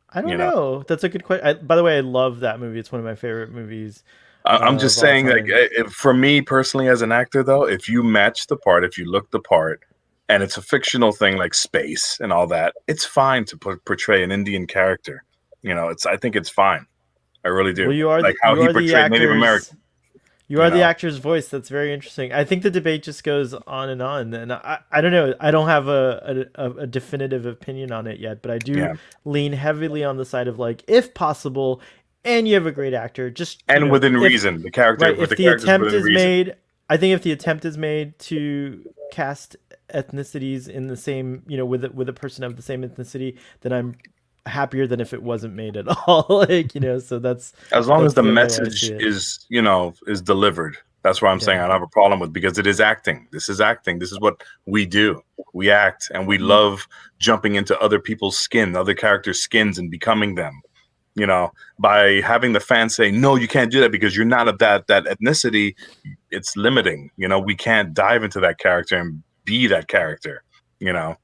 I don't know. That's a good question. By the way, I love that movie. It's one of my favorite movies. I'm just saying, like, for me personally as an actor, though, if you match the part, if you look the part, and it's a fictional thing like space and all that, it's fine to portray an Indian character. I think it's fine. I really do. Well, you are like how you he are the portrayed Native American. You are You the know? actor's voice. That's very interesting. I think the debate just goes on, and I don't know. I don't have a definitive opinion on it yet, but I do Yeah. lean heavily on the side of like, if possible, and you have a great actor, just And within if, reason, the character. right? But If the the character's attempt within is reason. made, I think if the attempt is made to cast ethnicities in the same, with a person of the same ethnicity, then I'm happier than if it wasn't made at all. So that's As long as that's the way I message see it. is delivered. That's what I'm saying. I don't have a problem with, because it is acting. This is acting. This is what we do. We act, and we love jumping into other people's skin, other characters' skins, and becoming them. By having the fans say, no, you can't do that because you're not of that ethnicity, it's limiting. We can't dive into that character and be that character. Now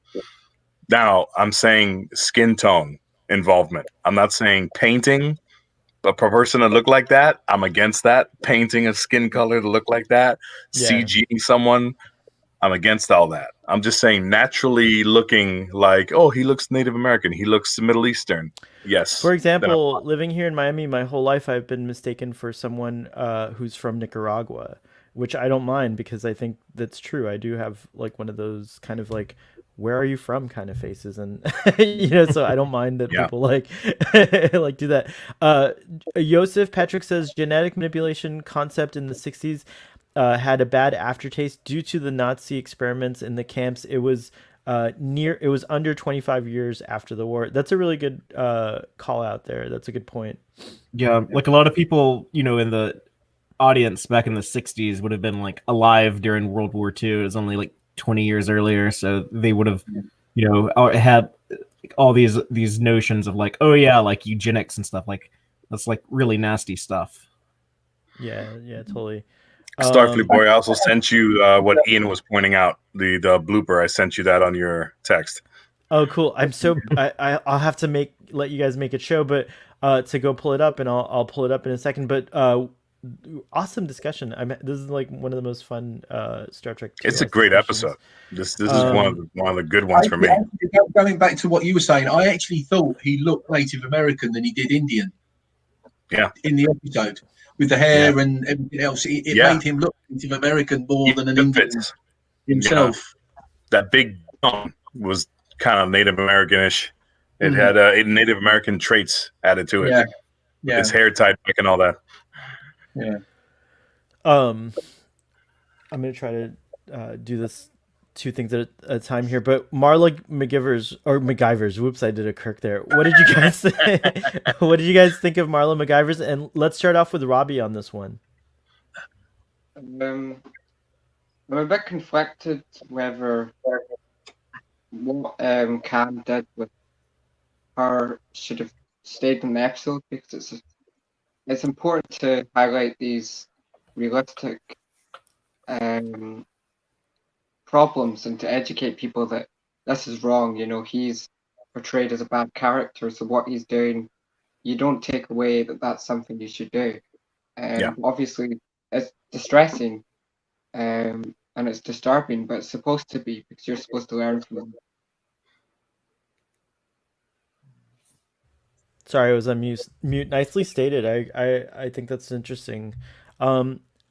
I'm saying skin tone involvement. I'm not saying painting a person to look like that. I'm against that. Painting a skin color to look like that, Yeah. CGing someone, I'm against all that. I'm just saying naturally looking like, oh, he looks Native American, he looks Middle Eastern. Yes. For example, living here in Miami my whole life, I've been mistaken for someone who's from Nicaragua, which I don't mind because I think that's true. I do have like one of those kind of like, where are you from kind of faces, and so I don't mind that people like like do that. Yosef Patrick says genetic manipulation concept in the 60s had a bad aftertaste due to the Nazi experiments in the camps. It was under 25 years after the war. That's a really good call out there. That's a good point. Yeah, like a lot of people, in the audience back in the 60s would have been like alive during World War II. It was only like 20 years earlier, so they would have, had all these notions of like, oh yeah, like eugenics and stuff. Like that's like really nasty stuff. Yeah, totally. Starfleet Boy, I also sent you what Ian was pointing out, the blooper. I sent you that on your text. Oh, cool. I'll have to let you guys make it show, but to go pull it up, and I'll pull it up in a second. But awesome discussion. This is like one of the most fun Star Trek TOS It's a great discussions. episode. This is one of the good ones for me. Going back to what you were saying, I actually thought he looked Native American than he did Indian. Yeah. In the episode, with the hair and everything else, it made him look Native American more than an Indian himself. That big bone was kind of Native Americanish. It had Native American traits added to it. Yeah. His hair tied back and all that. Yeah. I'm gonna try to do this two things at a time here, but Marla MacGyver's. Whoops, I did a Kirk there. What did you guys think? What did you guys think of Marla MacGyver's? And let's start off with Robbie on this one. I'm a bit conflicted whether what Cam did with her should have stayed in the episode, because it's important to highlight these realistic problems and to educate people that this is wrong. He's portrayed as a bad character, so what he's doing, you don't take away that that's something you should do. Obviously, it's distressing and it's disturbing, but it's supposed to be, because you're supposed to learn from them. Sorry, I was on mute. Nicely stated. I think that's interesting.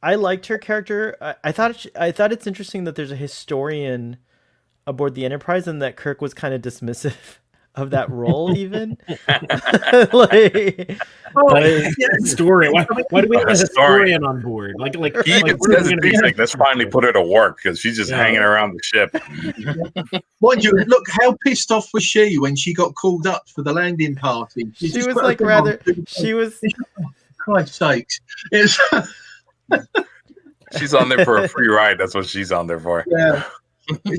I liked her character. I thought it's interesting that there's a historian aboard the Enterprise, and that Kirk was kind of dismissive of that role, even. Story. Why do we have a historian on board? Like he even says it, like, let's finally put her to work, because she's just hanging around the ship. Mind you, look how pissed off was she when she got called up for the landing party. She was like rather. She was. Christ's sakes! She's on there for a free ride. That's what she's on there for. Yeah,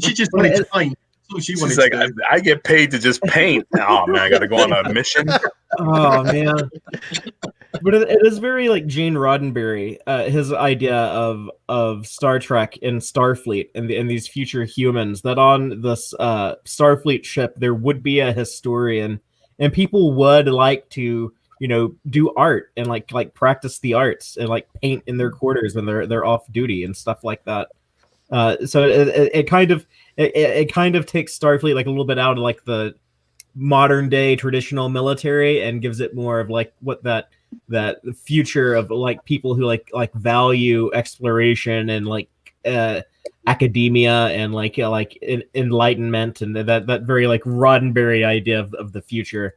she just wanted to paint. She's like, I get paid to just paint. Oh man, I got to go on a mission. Oh man, but it is very like Gene Roddenberry, his idea of Star Trek and Starfleet and these future humans, that on this Starfleet ship there would be a historian, and people would like to do art and like practice the arts and like paint in their quarters when they're off duty and stuff like that. So it kind of takes Starfleet like a little bit out of like the modern day traditional military and gives it more of like what that future of like people who like value exploration and like academia and like enlightenment and that very like Roddenberry idea of the future.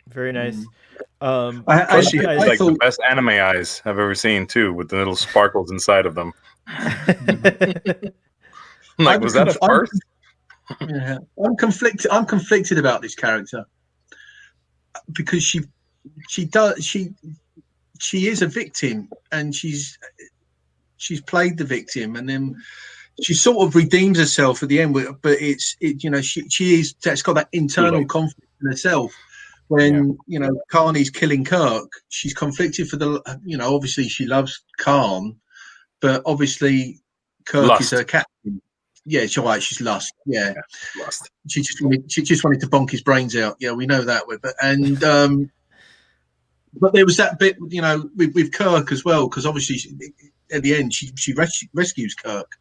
Very nice. Plus, she has like the thought- best anime eyes I've ever seen too, with the little sparkles inside of them. Like, was that a first? Yeah, I'm conflicted. I'm conflicted about this character because she is a victim, and she's played the victim, and then she sort of redeems herself at the end. But that's got that internal conflict in herself. When Carney's killing Kirk, she's conflicted for the obviously she loves Khan, but obviously Kirk is her captain. Yeah, she's right. She's lust. Yeah, lust. She just wanted to bonk his brains out. Yeah, we know that. But there was that bit, with Kirk as well, because obviously at the end she rescues Kirk.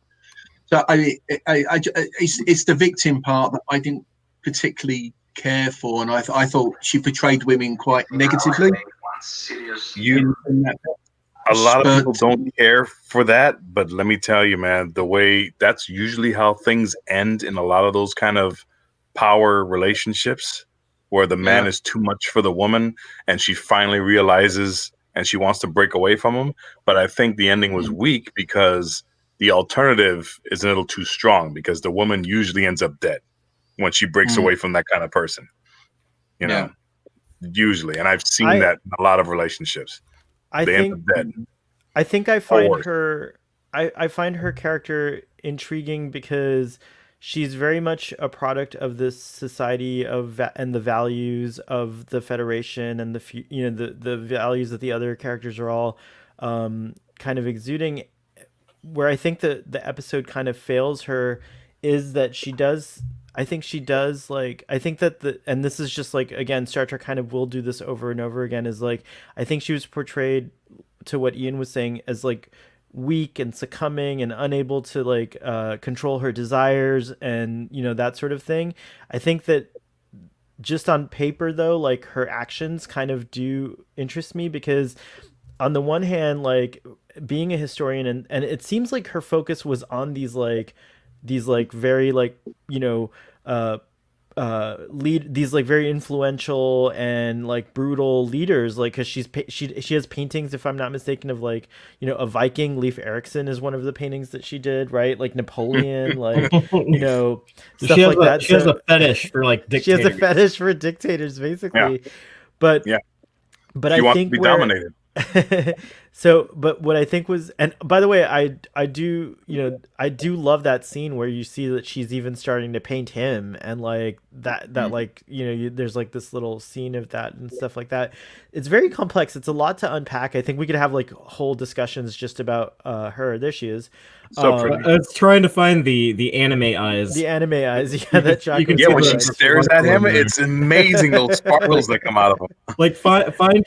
So it's the victim part that I didn't particularly care for, and I thought she portrayed women quite negatively. A lot of people don't care for that, but let me tell you, man, the way that's usually how things end in a lot of those kind of power relationships, where the man is too much for the woman and she finally realizes and she wants to break away from him. But I think the ending was weak because the alternative is a little too strong, because the woman usually ends up dead when she breaks away from that kind of person, usually. And I've seen that in a lot of relationships. I think I find her I find her character intriguing because she's very much a product of this society and the values of the Federation and the values that the other characters are all kind of exuding. Where I think the episode kind of fails her is that I think that and this is just like, again, Star Trek kind of will do this over and over again, is like, I think she was portrayed, to what Ian was saying, as like weak and succumbing and unable to like control her desires and that sort of thing. I think that just on paper though, like her actions kind of do interest me, because on the one hand, like being a historian, and it seems like her focus was on these very like these like very influential and like brutal leaders, like, because she has paintings, if I'm not mistaken, of like a Viking. Leif Erikson is one of the paintings that she did, right? Like Napoleon, like stuff like that. She has a fetish for like dictators. She has a fetish for dictators, basically. But she I wants think to be dominated. So, but what I think was, and by the way, I do love that scene where you see that she's even starting to paint him, and like that like there's like this little scene of that and stuff like that. It's very complex. It's a lot to unpack. I think we could have like whole discussions just about her. There she is. So pretty. It's trying to find the anime eyes. The anime eyes, yeah. That when she stares at him, it's amazing those sparkles that come out of him. Like find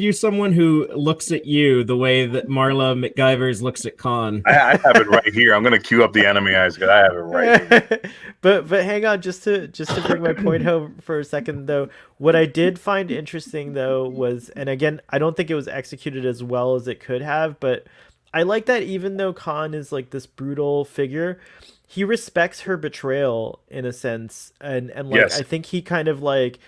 you someone who looks at you the way that Marla McGivers looks at Khan. I have it right here. I'm gonna cue up the anime eyes because I have it right here. but hang on, just to bring my point home for a second though. What I did find interesting though was, and again, I don't think it was executed as well as it could have, but I like that even though Khan is like this brutal figure, he respects her betrayal in a sense, and like yes. I think he kind of like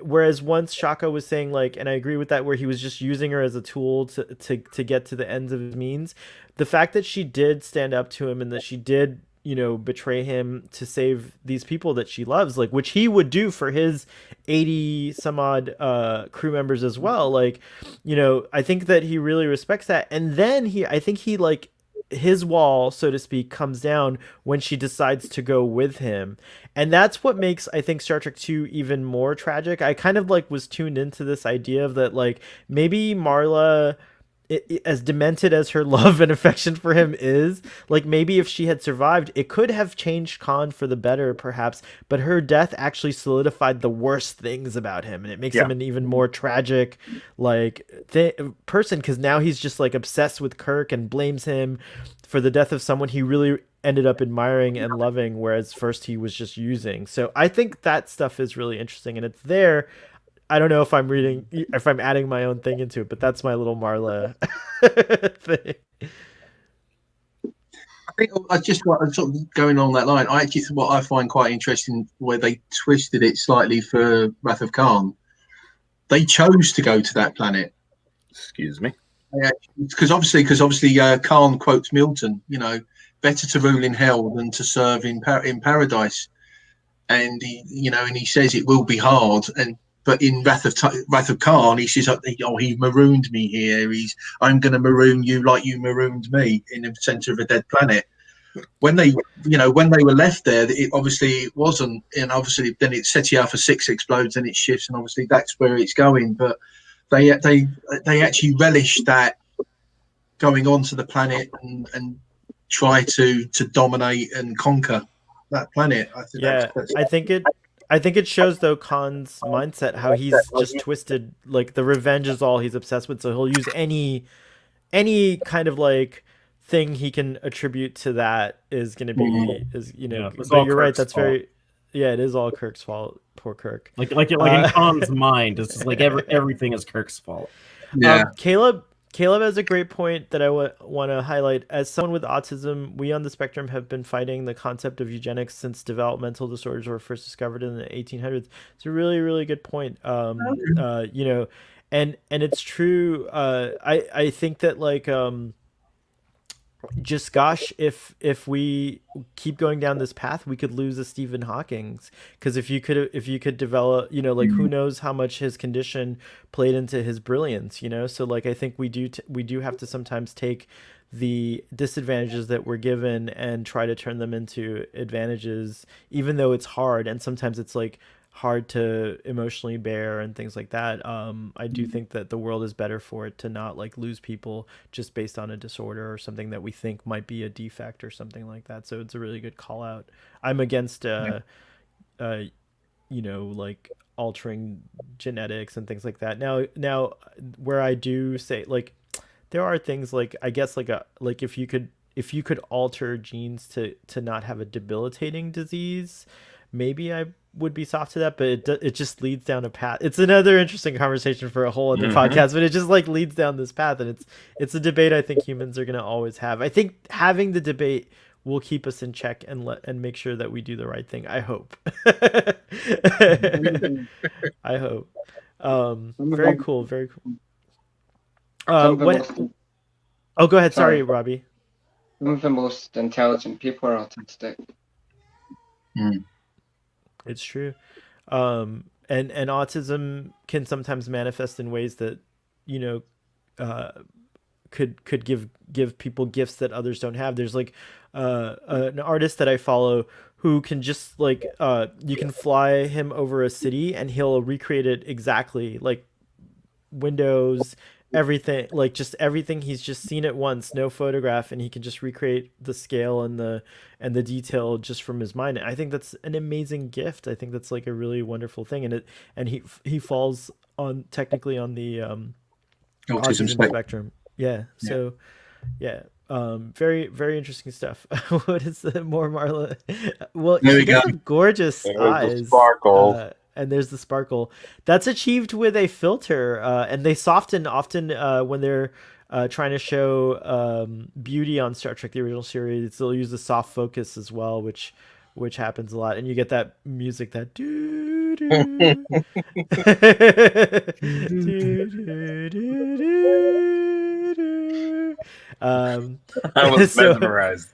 whereas once Shaka was saying like, and I agree with that, where he was just using her as a tool to get to the ends of his means, the fact that she did stand up to him and that she did betray him to save these people that she loves, like, which he would do for his 80 some odd crew members as well, like, I think that he really respects that. And then I think he like his wall, so to speak, comes down when she decides to go with him, and that's what makes, I think, Star Trek 2 even more tragic. I kind of like was tuned into this idea of that, like, maybe Marla as demented as her love and affection for him is, like maybe if she had survived, it could have changed Khan for the better, perhaps. But her death actually solidified the worst things about him, and it makes him an even more tragic, like person. Because now he's just like obsessed with Kirk and blames him for the death of someone he really ended up admiring and loving, whereas first he was just using. So I think that stuff is really interesting, and it's there. I don't know if I'm adding my own thing into it, but that's my little Marla thing. I think I just sort of going on that line. I actually, what I find quite interesting, where they twisted it slightly for Wrath of Khan, they chose to go to that planet. Excuse me. Because obviously, Khan quotes Milton. You know, better to rule in hell than to serve in paradise. And he says it will be hard. But in Wrath of Khan, he says, "Oh, he marooned me here. I'm going to maroon you like you marooned me in the center of a dead planet." When they were left there, it wasn't, and obviously then it Ceti Alpha 6 explodes and it shifts, and obviously that's where it's going. But they actually relish that going onto the planet and try to dominate and conquer that planet. I think it shows though Khan's mindset, how he's just twisted. Like the revenge is all he's obsessed with, so he'll use any kind of like thing he can attribute to that is going to be But you're right. That's very it is all Kirk's fault. Poor Kirk. Like in Khan's mind, it's just like everything is Kirk's fault. Yeah. Caleb has a great point that I want to highlight. As someone with autism, we on the spectrum have been fighting the concept of eugenics since developmental disorders were first discovered in the 1800s. It's a really, really good point. And it's true. I think that like, just gosh, if we keep going down this path, we could lose a Stephen Hawking's, because if you could develop, who knows how much his condition played into his brilliance, so like I think we do have to sometimes take the disadvantages that we're given and try to turn them into advantages, even though it's hard, and sometimes it's like hard to emotionally bear and things like that. I do think that the world is better for it to not like lose people just based on a disorder or something that we think might be a defect or something like that. So it's a really good call out. I'm against like altering genetics and things like that. Now where I do say like there are things like, I guess like if you could alter genes to not have a debilitating disease, maybe I would be soft to that, but it just leads down a path. It's another interesting conversation for a whole other podcast, but it just like leads down this path, and it's a debate I think humans are going to always have. I think having the debate will keep us in check and make sure that we do the right thing. I hope. I hope. Very cool. Very cool. Oh, go ahead. Sorry, Robbie. Some of the most intelligent people are autistic. It's true. And autism can sometimes manifest in ways that, could give people gifts that others don't have. There's like an artist that I follow who can just like, you can fly him over a city and he'll recreate it exactly, like windows, everything, like just everything. He's just seen it once, no photograph, and he can just recreate the scale and the detail just from his mind. I think that's an amazing gift. I think that's like a really wonderful thing, and he falls on technically on the autism spectrum. Yeah. So yeah. Very, very interesting stuff. What is the more Marla? Well, she has gorgeous eyes. Sparkle. And there's the sparkle that's achieved with a filter, and they soften often when they're trying to show beauty on Star Trek the original series. They'll use the soft focus as well, which happens a lot, and you get that music that doo doo doo doo doo. I was mesmerized.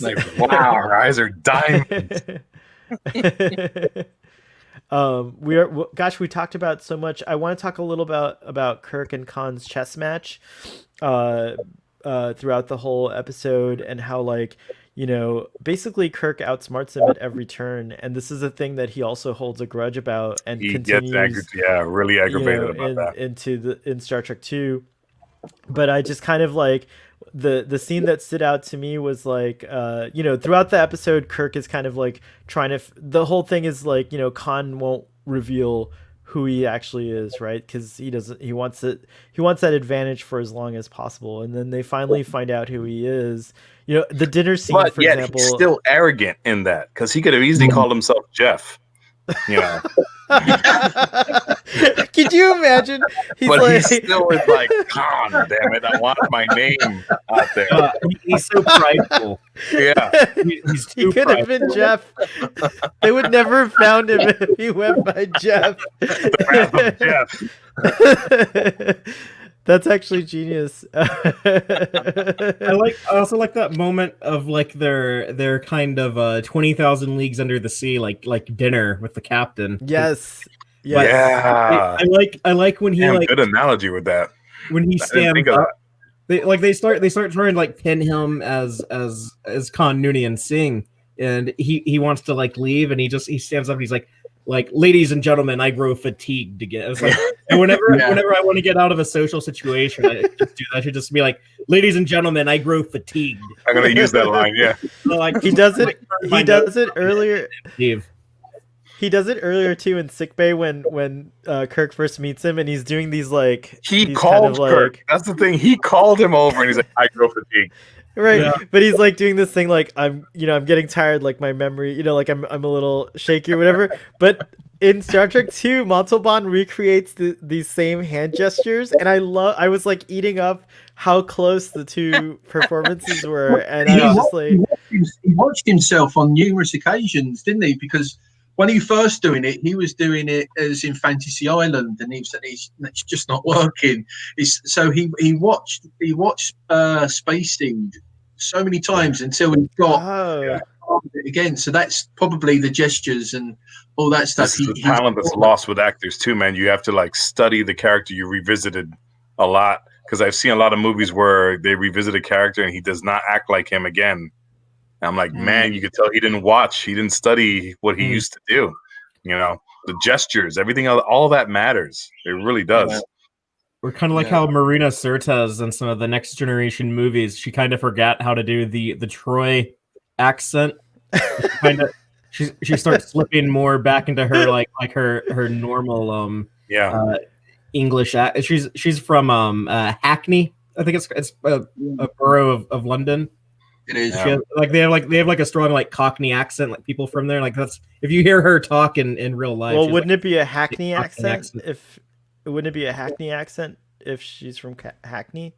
Like, wow, our eyes are diamonds. We talked about so much. I want to talk a little about Kirk and Khan's chess match throughout the whole episode, and how like, basically Kirk outsmarts him at every turn, and this is a thing that he also holds a grudge about, and he continues gets really aggravated about that in Star Trek 2. but I just kind of like the scene that stood out to me was like throughout the episode Kirk is kind of like trying to the whole thing is like Khan won't reveal who he actually is, right? Because he wants that advantage for as long as possible, and then they finally find out who he is. The dinner scene, But for yet example. he's still arrogant in that because he could have easily called himself Jeff. Could you imagine? He still is like, Khan, damn it! I want my name out there. He's so prideful. Yeah, He's he too could have been Jeff. They would never have found him if he went by Jeff. The wrath of Jeff. That's actually genius. I also like that moment of like their kind of 20,000 Leagues Under the Sea, like dinner with the captain. Yes. Yeah. I like when he good analogy with that. When he stands up. They start trying to like pin him as Khan Noonian Singh, and he wants to like leave, and he stands up and he's like, ladies and gentlemen, I grow fatigued again. It's like, and whenever I want to get out of a social situation, I just do that. I should just be like, ladies and gentlemen, I grow fatigued. I'm gonna use that line. Yeah, so, like, he does it. He does it earlier. Steve. He does it earlier too in sickbay when Kirk first meets him, and he's doing these like he called Kirk. That's the thing. He called him over, and he's like, I grow fatigued. Right, yeah. But he's like doing this thing like I'm getting tired, like my memory, like I'm a little shaky or whatever. But in Star Trek 2, Montalban recreates these same hand gestures, and I was like eating up how close the two performances were, and I was just like, he watched himself on numerous occasions, didn't he? Because when he first doing it, he was doing it as in Fantasy Island, and he said it's just not working. So he watched Space Seed so many times until he got it again. So that's probably the gestures and all that stuff. That's the talent that's lost with actors too, man. You have to like study the character you revisited a lot, because I've seen a lot of movies where they revisit a character and he does not act like him again. I'm like, man, you could tell he didn't study what he used to do. The gestures, everything, all that matters. It really does. Yeah. We're kind of like how Marina Sirtis in some of the Next Generation movies, she kind of forgot how to do the Troy accent. She starts slipping more back into her like her normal English. She's from Hackney. I think it's a borough of London. It is. Yeah. They have a strong like Cockney accent, like people from there. Like that's if you hear her talk in real life. Well, wouldn't it be a Hackney accent if she's from Hackney?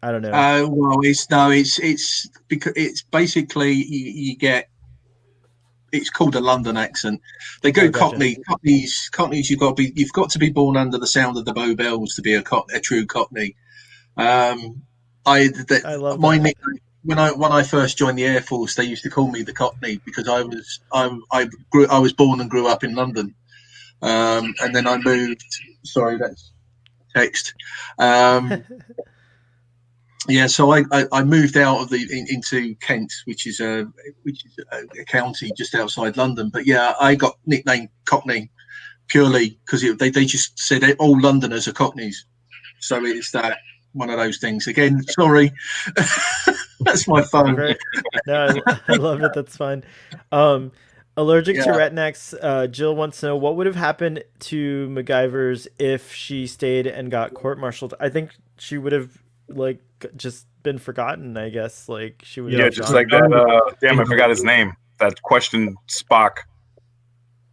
I don't know. Well, it's because it's basically you get. It's called a London accent. They go Cockney. Cockneys. You've got to be born under the sound of the Bow Bells to be a true Cockney. I love my nickname. When I first joined the Air Force, they used to call me the Cockney because I was born and grew up in London, and then I moved. Sorry, that's text. So I moved out of into Kent, which is a county just outside London. But yeah, I got nicknamed Cockney purely because they just said all Londoners are Cockneys, so it's that. One of those things. Again, sorry. That's my phone. No, I love it. That's fine. Allergic to Rednecks. Jill wants to know what would have happened to MacGyver's if she stayed and got court-martialed. I think she would have like just been forgotten. I guess like she would. Yeah, just like that. Damn, I forgot his name. That question Spock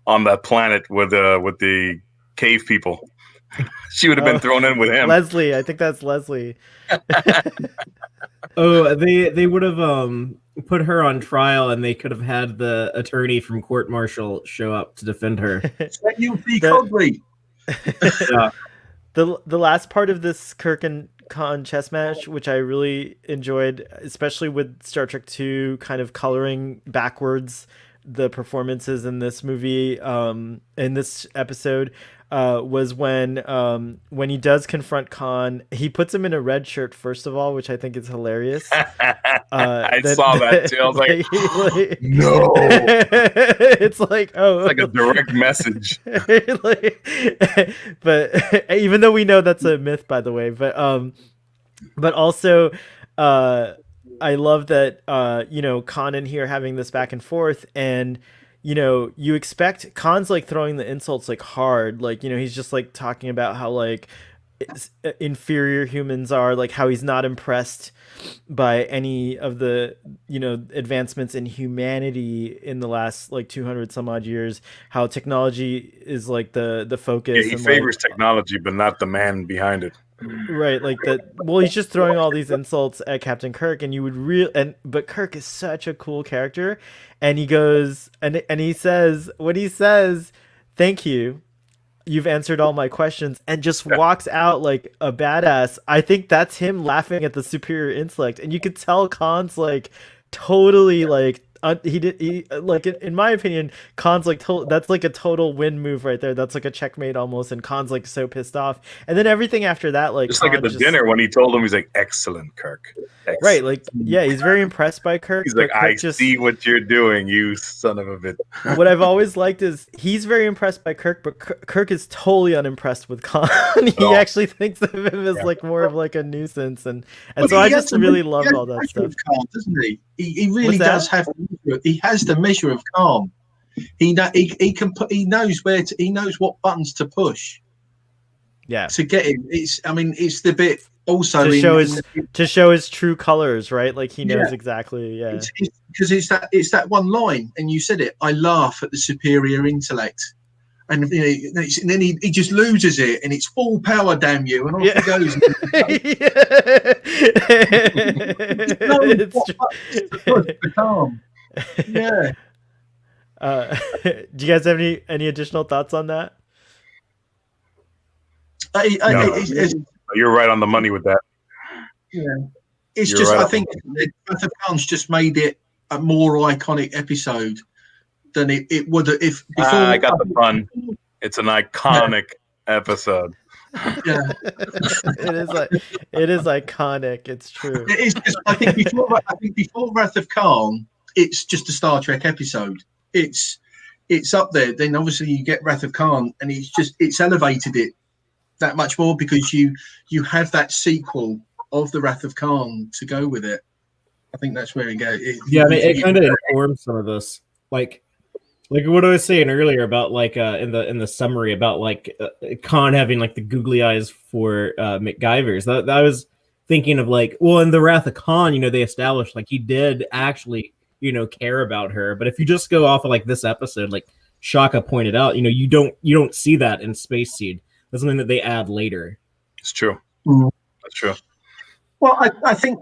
on that planet with the cave people. She would have been thrown in with him. Leslie, I think that's Leslie. They would have put her on trial, and they could have had the attorney from Court Martial show up to defend her. The last part of this Kirk and Khan chess match, which I really enjoyed, especially with Star Trek 2 kind of coloring backwards the performances in this movie, in this episode, was when he does confront Khan. He puts him in a red shirt first of all, which I think is hilarious. I saw that too. I was like, no. It's like, oh, it's like a direct message. But even though we know that's a myth, by the way, but But also, I love that Khan and here having this back and forth, and you expect Khan's like throwing the insults like hard, like he's just like talking about how like inferior humans are, like how he's not impressed by any of the advancements in humanity in the last like 200 some odd years, how technology is like the focus. Yeah, he and favors like, technology, but not the man behind it. right, like that. Well, he's just throwing all these insults at Captain Kirk, and you would but Kirk is such a cool character, and he goes and he says what he says, "Thank you, you've answered all my questions," and just walks out like a badass. I think that's him laughing at the superior intellect, and you could tell Khan's like totally like he like in my opinion, Khan's like that's like a total win move right there. That's like a checkmate almost, and Khan's like so pissed off. And then everything after that, like Just Khan like at the dinner when he told him, he's like, "Excellent, Kirk." Excellent. Right, like yeah, he's very impressed by Kirk. He's like, Kirk "I see what you're doing, you son of a bitch." What I've always liked is he's very impressed by Kirk, but Kirk is totally unimpressed with Khan. He actually thinks of him as like more of like a nuisance, and so I just really love all that stuff. Calm, doesn't he? He really does have. He has the measure of calm. He can put. He knows he knows what buttons to push. Yeah. To get him, it's the bit also to show his true colors, right? Like he knows exactly. Yeah. Because it's that one line, and you said it. I laugh at the superior intellect. And then he just loses it, and it's full power, damn you, and off he goes. It's calm. Yeah. Do you guys have any additional thoughts on that? You're right on the money with that. Yeah. It's just, I think Wrath of Khan's just made it a more iconic episode than it would have if before. I got the pun. It's an iconic episode. Yeah, it is iconic. It's true. It is. I think before Wrath of Khan, it's just a Star Trek episode. It's up there. Then obviously you get Wrath of Khan, and it's elevated it that much more because you have that sequel of the Wrath of Khan to go with it. I think that's where it goes. It kind of informs some of this, like what I was saying earlier about like in the summary about like Khan having like the googly eyes for MacGyver's. That I was thinking of like, well, in the Wrath of Khan, they established like he did actually care about her. But if you just go off of like this episode, like Shaka pointed out, you don't see that in Space Seed. That's something that they add later. It's true. Mm. That's true. Well, I think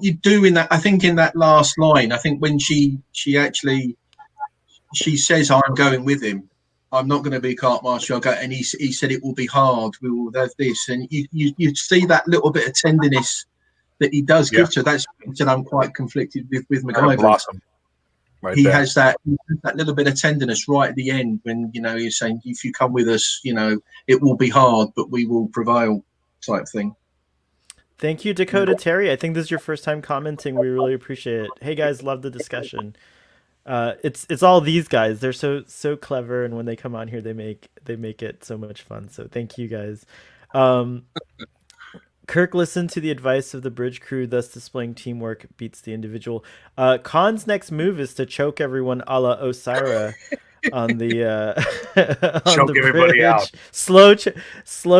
you do in that. I think in that last line, I think when she says, "I'm going with him. I'm not going to be cart marshal." I'll go, and he said it will be hard. We will have this, and you see that little bit of tenderness that he does give to her. That's said I'm quite conflicted with MacGyver. Blossom. Right he there. has that little bit of tenderness right at the end when he's saying, "If you come with us, it will be hard, but we will prevail," type thing. Thank you, Dakota Terry. I think this is your first time commenting. We really appreciate it. Hey guys, love the discussion. It's all these guys. They're so clever, and when they come on here, they make it so much fun. So thank you guys. Kirk listened to the advice of the bridge crew, thus displaying teamwork beats the individual. Khan's next move is to choke everyone a la Osira on the on choke the everybody bridge. out. Slow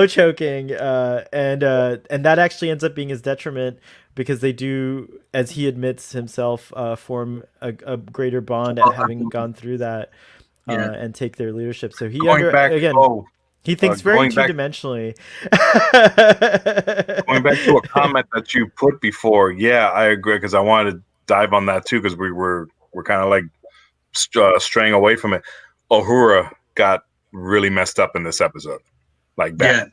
choking, and that actually ends up being his detriment because they do, as he admits himself, form a greater bond at having gone through that and take their leadership. So he he thinks very two-dimensionally. Going back to a comment that you put before, yeah, I agree because I wanted to dive on that too because we're kind of like straying away from it. Uhura got really messed up in this episode, like bad.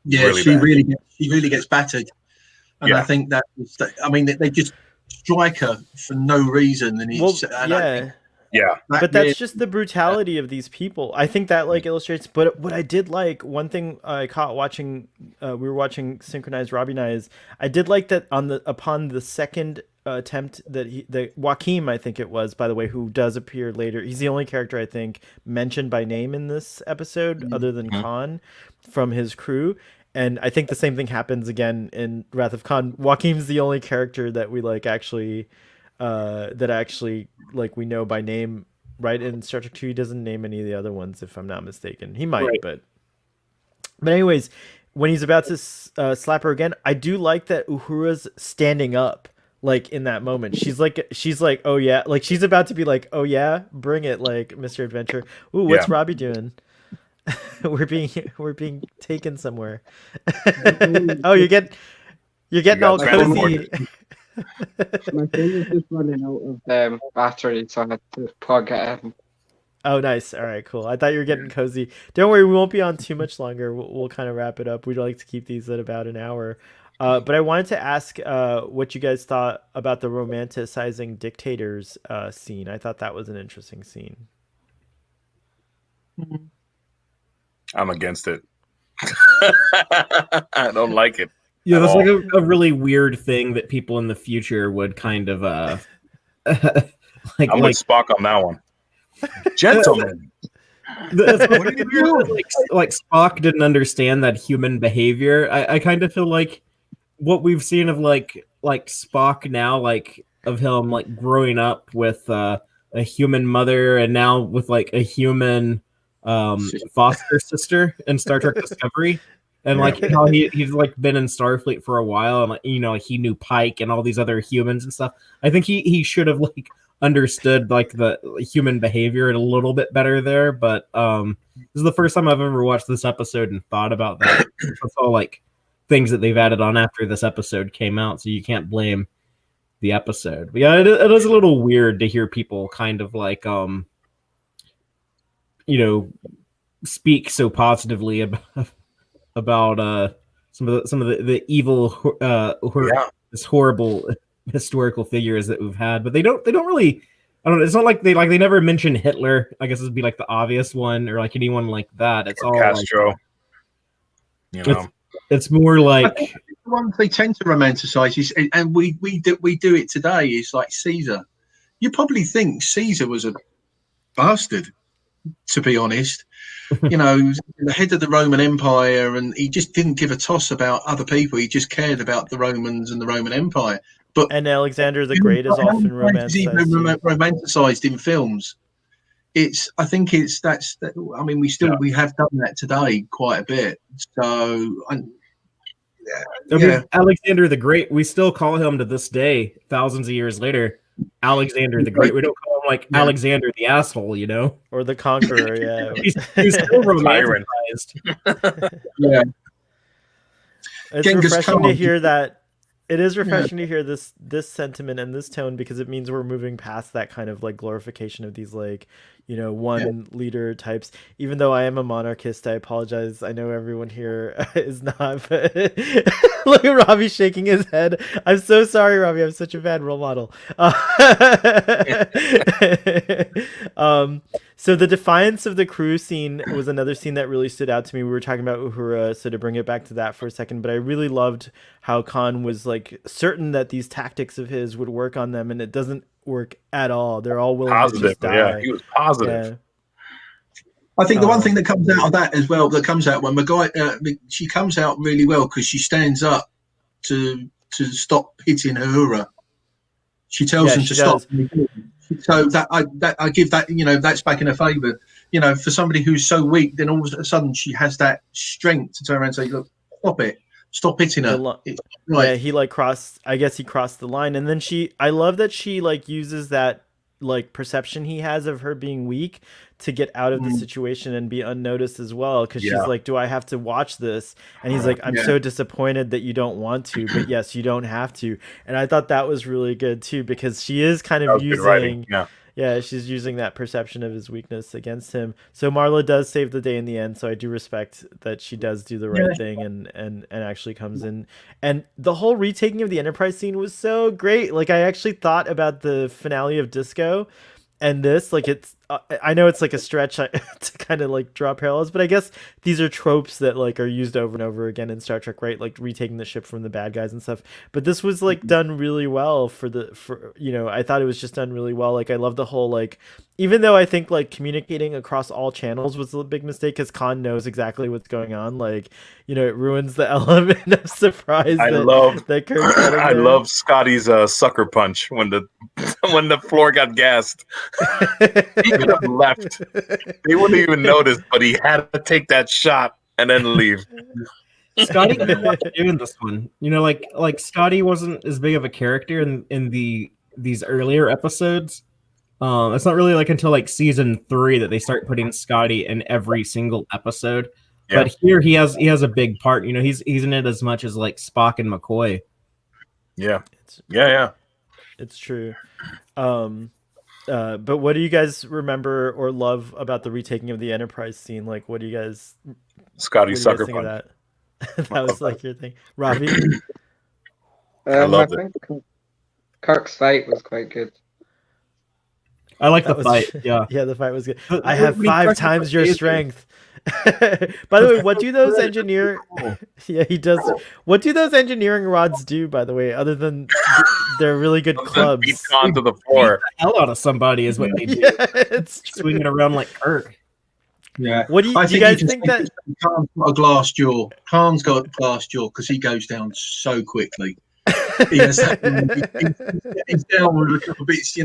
Yeah, really she really gets battered, and I think that they just strike her for no reason, and but that's just the brutality of these people. I think that like illustrates. But what I did like, one thing I caught watching, we were watching Synchronized Robbie and I, is I did like that upon the second attempt that Joaquin, I think it was, by the way, who does appear later. He's the only character I think mentioned by name in this episode other than Khan from his crew. And I think the same thing happens again in Wrath of Khan. Joaquin's the only character that we like actually like we know by name, right? In Star Trek 2, he doesn't name any of the other ones, if I'm not mistaken. He might, Right. but anyways, when he's about to slap her again, I do like that Uhura's standing up. Like in that moment, she's like, oh yeah, like she's about to be like, oh yeah, bring it, like Mr. Adventure. Ooh, what's Yeah. Robbie doing? we're being taken somewhere. Oh, you're getting got all transported. cozy. My phone is just running out of battery, so I had to plug it in. Oh, nice. All right, cool. I thought you were getting cozy. Don't worry, we won't be on too much longer. We'll kind of wrap it up. We'd like to keep these at about an hour. But I wanted to ask what you guys thought about the romanticizing dictators scene. I thought that was an interesting scene. I'm against it. I don't like it. Yeah, at that's all. like a really weird thing that people in the future would kind of like I'm with Spock on that one. Gentlemen. That's What are you doing? like Spock didn't understand that human behavior. I kind of feel like what we've seen of like Spock now, like of him like growing up with a human mother and now with like a human foster sister in Star Trek Discovery. And like how he's like been in Starfleet for a while, and like, you know, he knew Pike and all these other humans and stuff. I think he should have like understood like the human behavior a little bit better there. But this is the first time I've ever watched this episode and thought about that. It's all like things that they've added on after this episode came out, so you can't blame the episode. But yeah, it is a little weird to hear people kind of like you know, speak so positively about some of the evil this horrible historical figures that we've had, but they don't really, I don't know, it's not like they never mention Hitler. I guess it'd be like the obvious one, or like anyone like that. It's all Castro. like, You know. it's more like The ones they tend to romanticize is, and we do it today, is like Caesar. You probably think Caesar was a bastard, to be honest. You know, he was the head of the Roman Empire, and he just didn't give a toss about other people. He just cared about the Romans and the Roman Empire. But And Alexander the Great is often romanticized. romanticized in films. I think that's. I mean, we have done that today quite a bit. So, I mean, Alexander the Great, we still call him to this day, thousands of years later, Alexander the Great. We don't call him like Alexander the asshole, you know, Or the Conqueror, yeah. he's still romanticized. yeah. It's Genghis refreshing to Khan. hear that. It is refreshing to hear this sentiment and this tone, because it means we're moving past that kind of like glorification of these like, you know, one leader types. Even though I am a monarchist, I apologize. I know everyone here is not, but look at Robbie shaking his head. I'm so sorry, Robbie. I'm such a bad role model. So the defiance of the crew scene was another scene that really stood out to me. We were talking about Uhura, so to bring it back to that for a second, but I really loved how Khan was like certain that these tactics of his would work on them, and it doesn't work at all. They're all willing to just die. Yeah, he was positive. Yeah. I think the one thing that comes out of that as well, that comes out when she comes out really well because she stands up to stop hitting Uhura. She tells him to stop. So that I give that, you know, that's back in her favour. You know, for somebody who's so weak, then all of a sudden she has that strength to turn around and say, "Look, stop it, stop hitting her." Yeah, he like crossed. I guess he crossed the line, and then I love that she like uses that like perception he has of her being weak to get out of the situation and be unnoticed as well, because she's like, do I have to watch this? And he's like, I'm so disappointed that you don't want to, but yes, you don't have to. And I thought that was really good too, because she is kind of using she's using that perception of his weakness against him. So Marla does save the day in the end, so I do respect that she does do the right thing and actually comes in. And the whole retaking of the Enterprise scene was so great. Like, I actually thought about the finale of Disco and this, like, I know it's like a stretch to kind of like draw parallels, but I guess these are tropes that like are used over and over again in Star Trek, right? Like retaking the ship from the bad guys and stuff. But this was like done really well for I thought it was just done really well. Like I love the whole like, even though I think like communicating across all channels was a big mistake because Khan knows exactly what's going on. Like, it ruins the element of surprise that Kirk's getting I there. love Scotty's sucker punch when the floor got gassed. He could have left. They wouldn't even notice, but he had to take that shot and then leave. Scotty didn't know what to do in this one. Like Scotty wasn't as big of a character in these earlier episodes. It's not really like until like season 3 that they start putting Scotty in every single episode. Yeah. But here he has a big part. He's in it as much as like Spock and McCoy. Yeah. Yeah. It's true. But what do you guys remember or love about the retaking of the Enterprise scene? Like, what do you guys Sucker think punch. of that? That was like your thing, Ravi. I loved it. think Kirk's fight was quite good. I like the fight. Yeah. Yeah, the fight was good. But I have when he 5 crushed times the your laser- strength. By the way, what do those engineer? Yeah, he does. What do those engineering rods do? By the way, other than they're really good Beat clubs. Khan to the floor. The hell out of somebody is what they do. Yeah, it's true. Swinging around like Kirk. Yeah. What do you guys think that? Khan's got a glass jaw? Khan's got a glass jaw because he goes down so quickly. He's down with a couple of bits.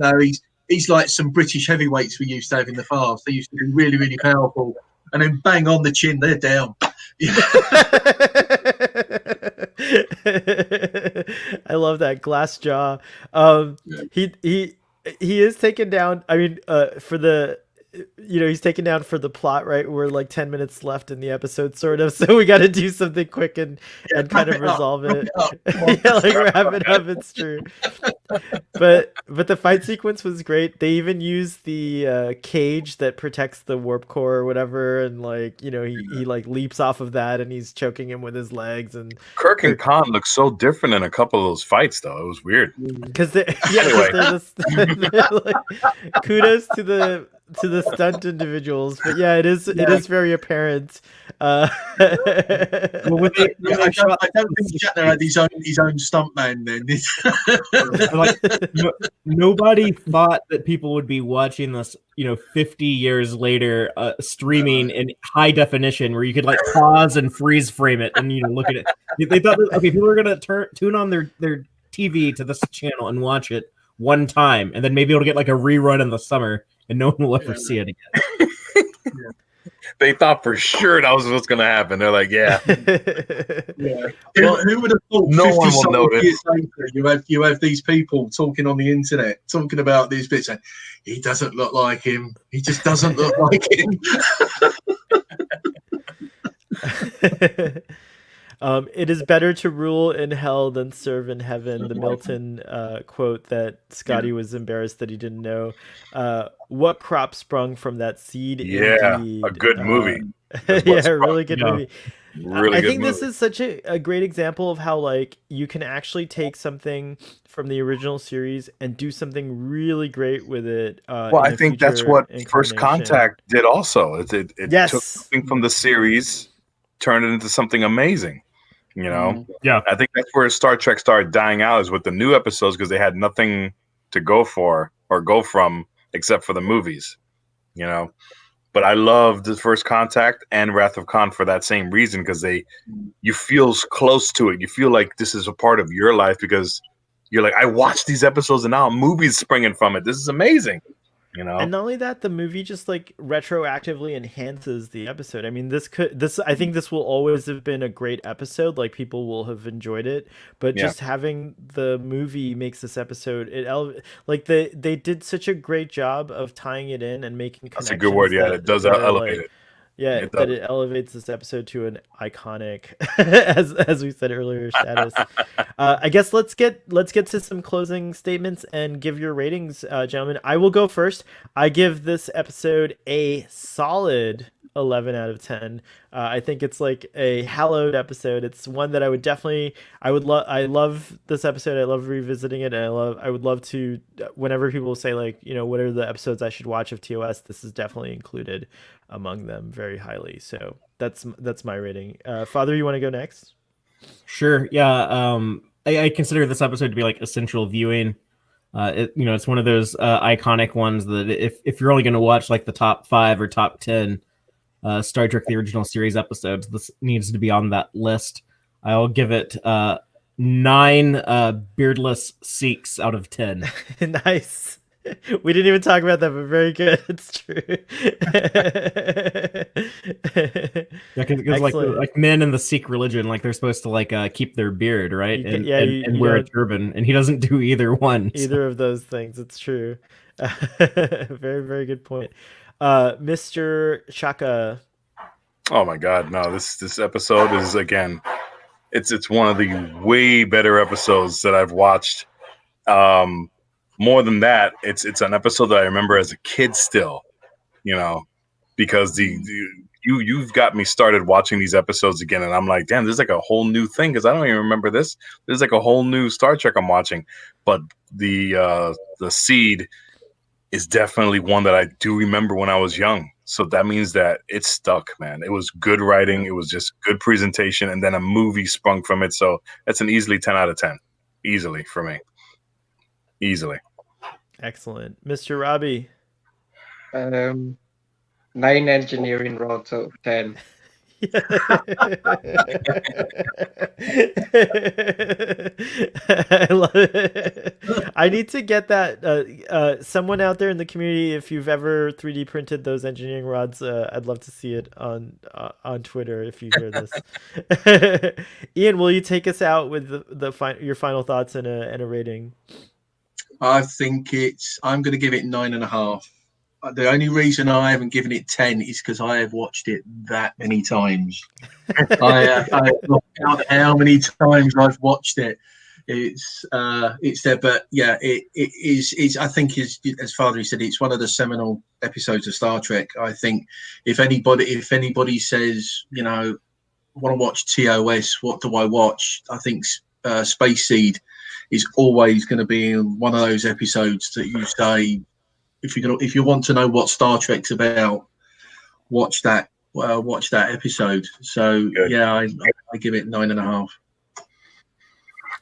He's like some British heavyweights we used to have in the past. They used to be really, really powerful, and then bang on the chin, they're down. I love that glass jaw. He is taken down. I mean, he's taken down for the plot, right? We're like 10 minutes left in the episode, sort of. So we got to do something quick and kind of resolve it. Yeah, like wrap it up. It's true. But the fight sequence was great. They even used the cage that protects the warp core or whatever, and like he like leaps off of that and he's choking him with his legs. And Kirk and Khan look so different in a couple of those fights, though. It was weird. Because they're like, kudos to the stunt individuals, but yeah, it is very apparent. Well, I don't think Shatner had his own stuntman then. Like, nobody thought that people would be watching this 50 years later streaming in high definition where you could like pause and freeze frame it and look at it. They thought that, okay, people are gonna tune on their TV to this channel and watch it one time and then maybe it'll get like a rerun in the summer and no one will ever see it again. They thought for sure that was what's going to happen. They're like, yeah. Well, who would have thought? No one will notice. Years later, you have these people talking on the internet, talking about these bits. Saying, he doesn't look like him. He just doesn't look like him. It is better to rule in hell than serve in heaven. The Milton quote that Scotty was embarrassed that he didn't know. What crop sprung from that seed? Yeah, indeed. a good movie. Yeah, a really good movie. Really I good think movie. this is such a great example of how like you can actually take something from the original series and do something really great with it. Well, I think that's what First incarnation. Contact did also. It Yes. took something from the series, turned it into something amazing. Yeah. I think that's where Star Trek started dying out, is with the new episodes, because they had nothing to go for or go from except for the movies. But I love the First Contact and Wrath of Khan for that same reason, because you feel close to it. You feel like this is a part of your life because you're like, I watched these episodes and now a movie's springing from it. This is amazing. And not only that, the movie just like retroactively enhances the episode. I mean, I think this will always have been a great episode. Like people will have enjoyed it, but just having the movie makes this episode they did such a great job of tying it in and making connections. That's a good word. Yeah, it does elevate it. Yeah, that it elevates this episode to an iconic, as we said earlier, status. I guess let's get to some closing statements and give your ratings, gentlemen. I will go first. I give this episode a solid 11 out of 10. I think it's like a hallowed episode. It's one that I would definitely, I love this episode. I love revisiting it, and I would love to, whenever people say like, what are the episodes I should watch of TOS, this is definitely included among them very highly. So that's my rating. Father, you want to go next? Sure. Yeah. I consider this episode to be like essential viewing. It's one of those iconic ones that if you're only going to watch like the top 5 or top 10 Star Trek the Original Series episodes, this needs to be on that list. I'll give it 9 beardless Sikhs out of 10. Nice. We didn't even talk about that, but very good. It's true. Yeah, because like men in the Sikh religion, like they're supposed to like keep their beard, right? And wear a turban, and he doesn't do either one. Either of those things. It's true. Very, very good point. Mr. Shaka. Oh my God, no! This episode is, again, it's one of the way better episodes that I've watched. More than that, it's an episode that I remember as a kid still, because you've got me started watching these episodes again, and I'm like, damn, there's like a whole new thing, because I don't even remember this. There's like a whole new Star Trek I'm watching, but the Seed is definitely one that I do remember when I was young. So that means that it stuck, man. It was good writing. It was just good presentation, and then a movie sprung from it. So that's an easily 10 out of 10, easily for me. Easily. Excellent. Mr. Robbie. 9 engineering rods out of 10. I love it. I need to get that. Someone out there in the community, if you've ever 3D printed those engineering rods, I'd love to see it on Twitter if you hear this. Ian, will you take us out with your final thoughts and a rating? I think I'm going to give it 9.5. The only reason I haven't given it 10 is because I have watched it that many times. I have looked out how many times I've watched it. It's there, but yeah, it is. I think as Father said, it's one of the seminal episodes of Star Trek. I think if anybody says, want to watch TOS, what do I watch? I think Space Seed is always going to be in one of those episodes that you say, if you want to know what Star Trek's about, watch that episode. So good. Yeah, I give it 9.5.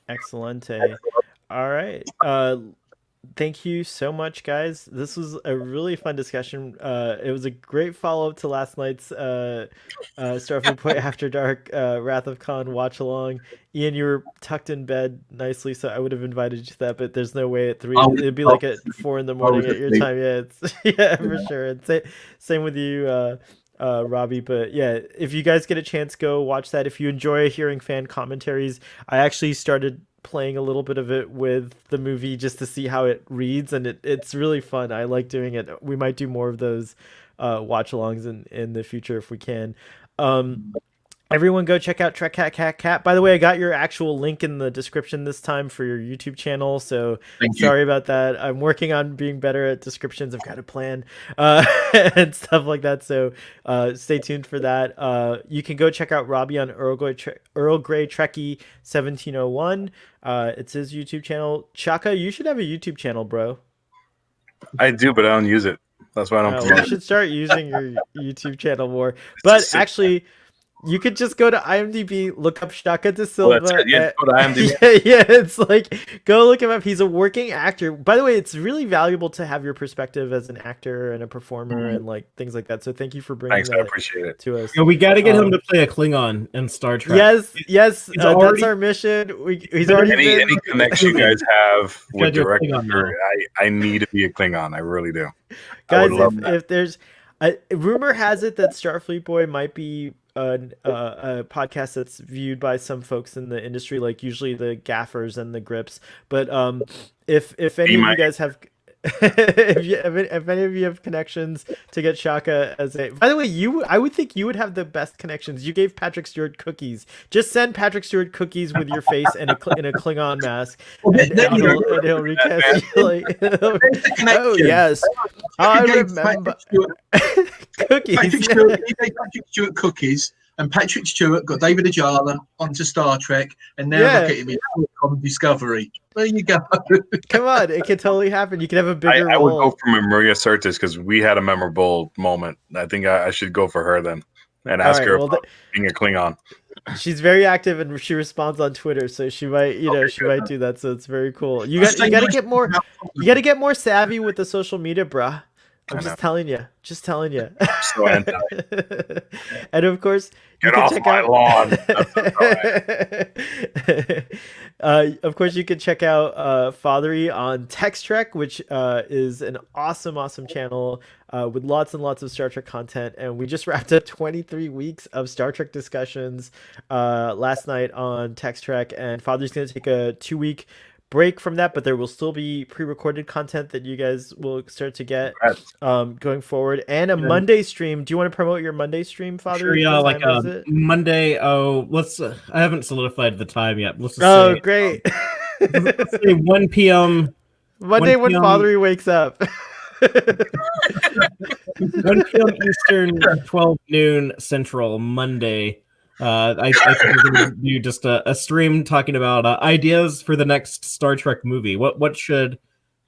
Excellente. All right. Thank you so much, guys. This was a really fun discussion. It was a great follow-up to last night's Starfleet Point After Dark Wrath of Khan watch along. Ian, you were tucked in bed nicely, so I would have invited you to that, but there's no way at 3. It'd be like at 4 a.m. at your time. Yeah, yeah, for sure. And same with you, Robbie. But yeah, if you guys get a chance, go watch that. If you enjoy hearing fan commentaries, I actually started playing a little bit of it with the movie just to see how it reads, and it's really fun. I like doing it. We might do more of those watch-alongs in the future if we can. Everyone go check out Trek Cat. By the way, I got your actual link in the description this time for your YouTube channel, so sorry about that. I'm working on being better at descriptions. I've got a plan and stuff like that, so stay tuned for that. You can go check out Robbie on Earl Grey Trekkie 1701. It's his YouTube channel. Shaka, you should have a YouTube channel, bro. I do, but I don't use it. That's why I don't promote it. You should start using your YouTube channel more. But actually, you could just go to IMDb, look up Shaka De Silva. Well, that's it. Yeah, go to IMDb. Yeah, it's like, go look him up. He's a working actor. By the way, it's really valuable to have your perspective as an actor and a performer and like things like that. So thank you for bringing that I appreciate it. to us. Yeah, we got to get him to play a Klingon in Star Trek. Yes, that's our mission. He's already any connection you guys have with director. I need to be a Klingon. I really do. Guys, if there's rumor has it that Starfleet Boy might be a podcast that's viewed by some folks in the industry, like usually the gaffers and the grips. But if any of you guys have if any of you have connections to get Shaka as a, by the way, I would think you would have the best connections. You gave Patrick Stewart cookies. Just send Patrick Stewart cookies with your face and in a Klingon mask, and he'll recast you. Like, oh yes, I remember cookies. Patrick Stewart cookies, and Patrick Stewart got David Ajala onto Star Trek, and now Yeah. look at him on Discovery. There you go. Come on, it can totally happen. You can have a I bigger would role. go for Maria Sirtis because we had a memorable moment. I think I should go for her then and ask right, her well, about being a Klingon. She's very active and she responds on Twitter, so she might, she might do that. So it's very cool. You got to get more. You got to get more savvy with the social media, bruh. I'm just telling you. Just telling you. So anti. And of course, Get off my lawn. Of course, you can check out Fathery on Text Trek, which is an awesome channel with lots and lots of Star Trek content. And we just wrapped up 23 weeks of Star Trek discussions last night on Text Trek, and Fathery's going to take a 2-week break from that, but there will still be pre-recorded content that you guys will start to get going forward, and a Monday stream. Do you want to promote your Monday stream, Father? Sure, yeah, like Monday. Oh, I haven't solidified the time yet. Let's just say, great. Let's say 1 p.m. Monday 1 p.m. when Fathery wakes up. 1 p.m. Eastern, 12 noon Central, Monday. I think we're going to do just a stream talking about ideas for the next Star Trek movie. What should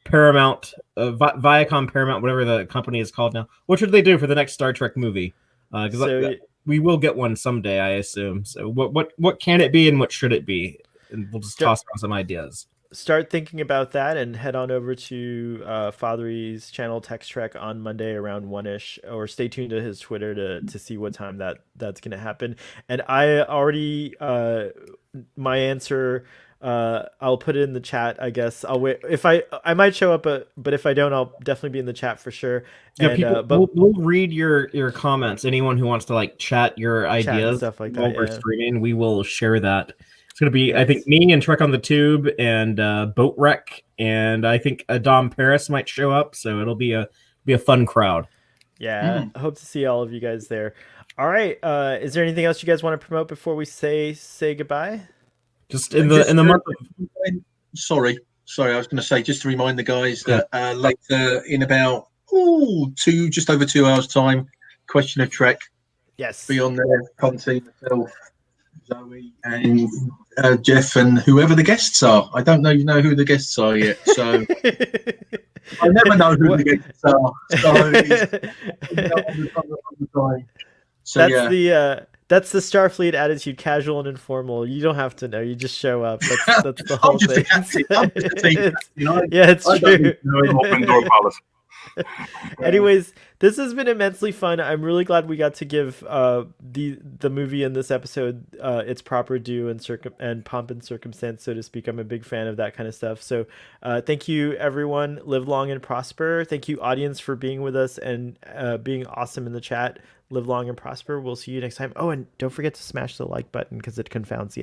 Paramount, Viacom Paramount, whatever the company is called now, what should they do for the next Star Trek movie? Because we will get one someday, I assume. So what can it be and what should it be? And we'll just toss around some ideas. Start thinking about that and head on over to Fathery's channel Text Trek on Monday around 1ish, or stay tuned to his Twitter to see what time that's going to happen. And I already my answer, I'll put it in the chat. I guess I'll wait. If I might show up, but if I don't, I'll definitely be in the chat for sure. Yeah, we'll read your comments. Anyone who wants to like chat your ideas, stuff like that, while we're streaming, we will share that. It's going to be, I think, me and Trek on the Tube and Boat Wreck, and I think Dom Paris might show up, so it'll be a fun crowd. Yeah, I hope to see all of you guys there. All right, is there anything else you guys want to promote before we say goodbye? Just in the month of... Sorry, I was going to say, just to remind the guys that later in about just over 2 hours time, Question of Trek. Yes. Be on there, Conti, myself, Zoe, and Jeff, and whoever the guests are. I don't know who the guests are yet, so I never know who the guests are. That's the Starfleet attitude: casual and informal. You don't have to know; you just show up. That's the whole thing. It's true. Open door policy. Anyways, this has been immensely fun. I'm really glad we got to give the movie in this episode its proper due and pomp and circumstance, so to speak. I'm a big fan of that kind of stuff. So thank you, everyone. Live long and prosper. Thank you, audience, for being with us and being awesome in the chat. Live long and prosper. We'll see you next time. Oh, and don't forget to smash the like button because it confounds the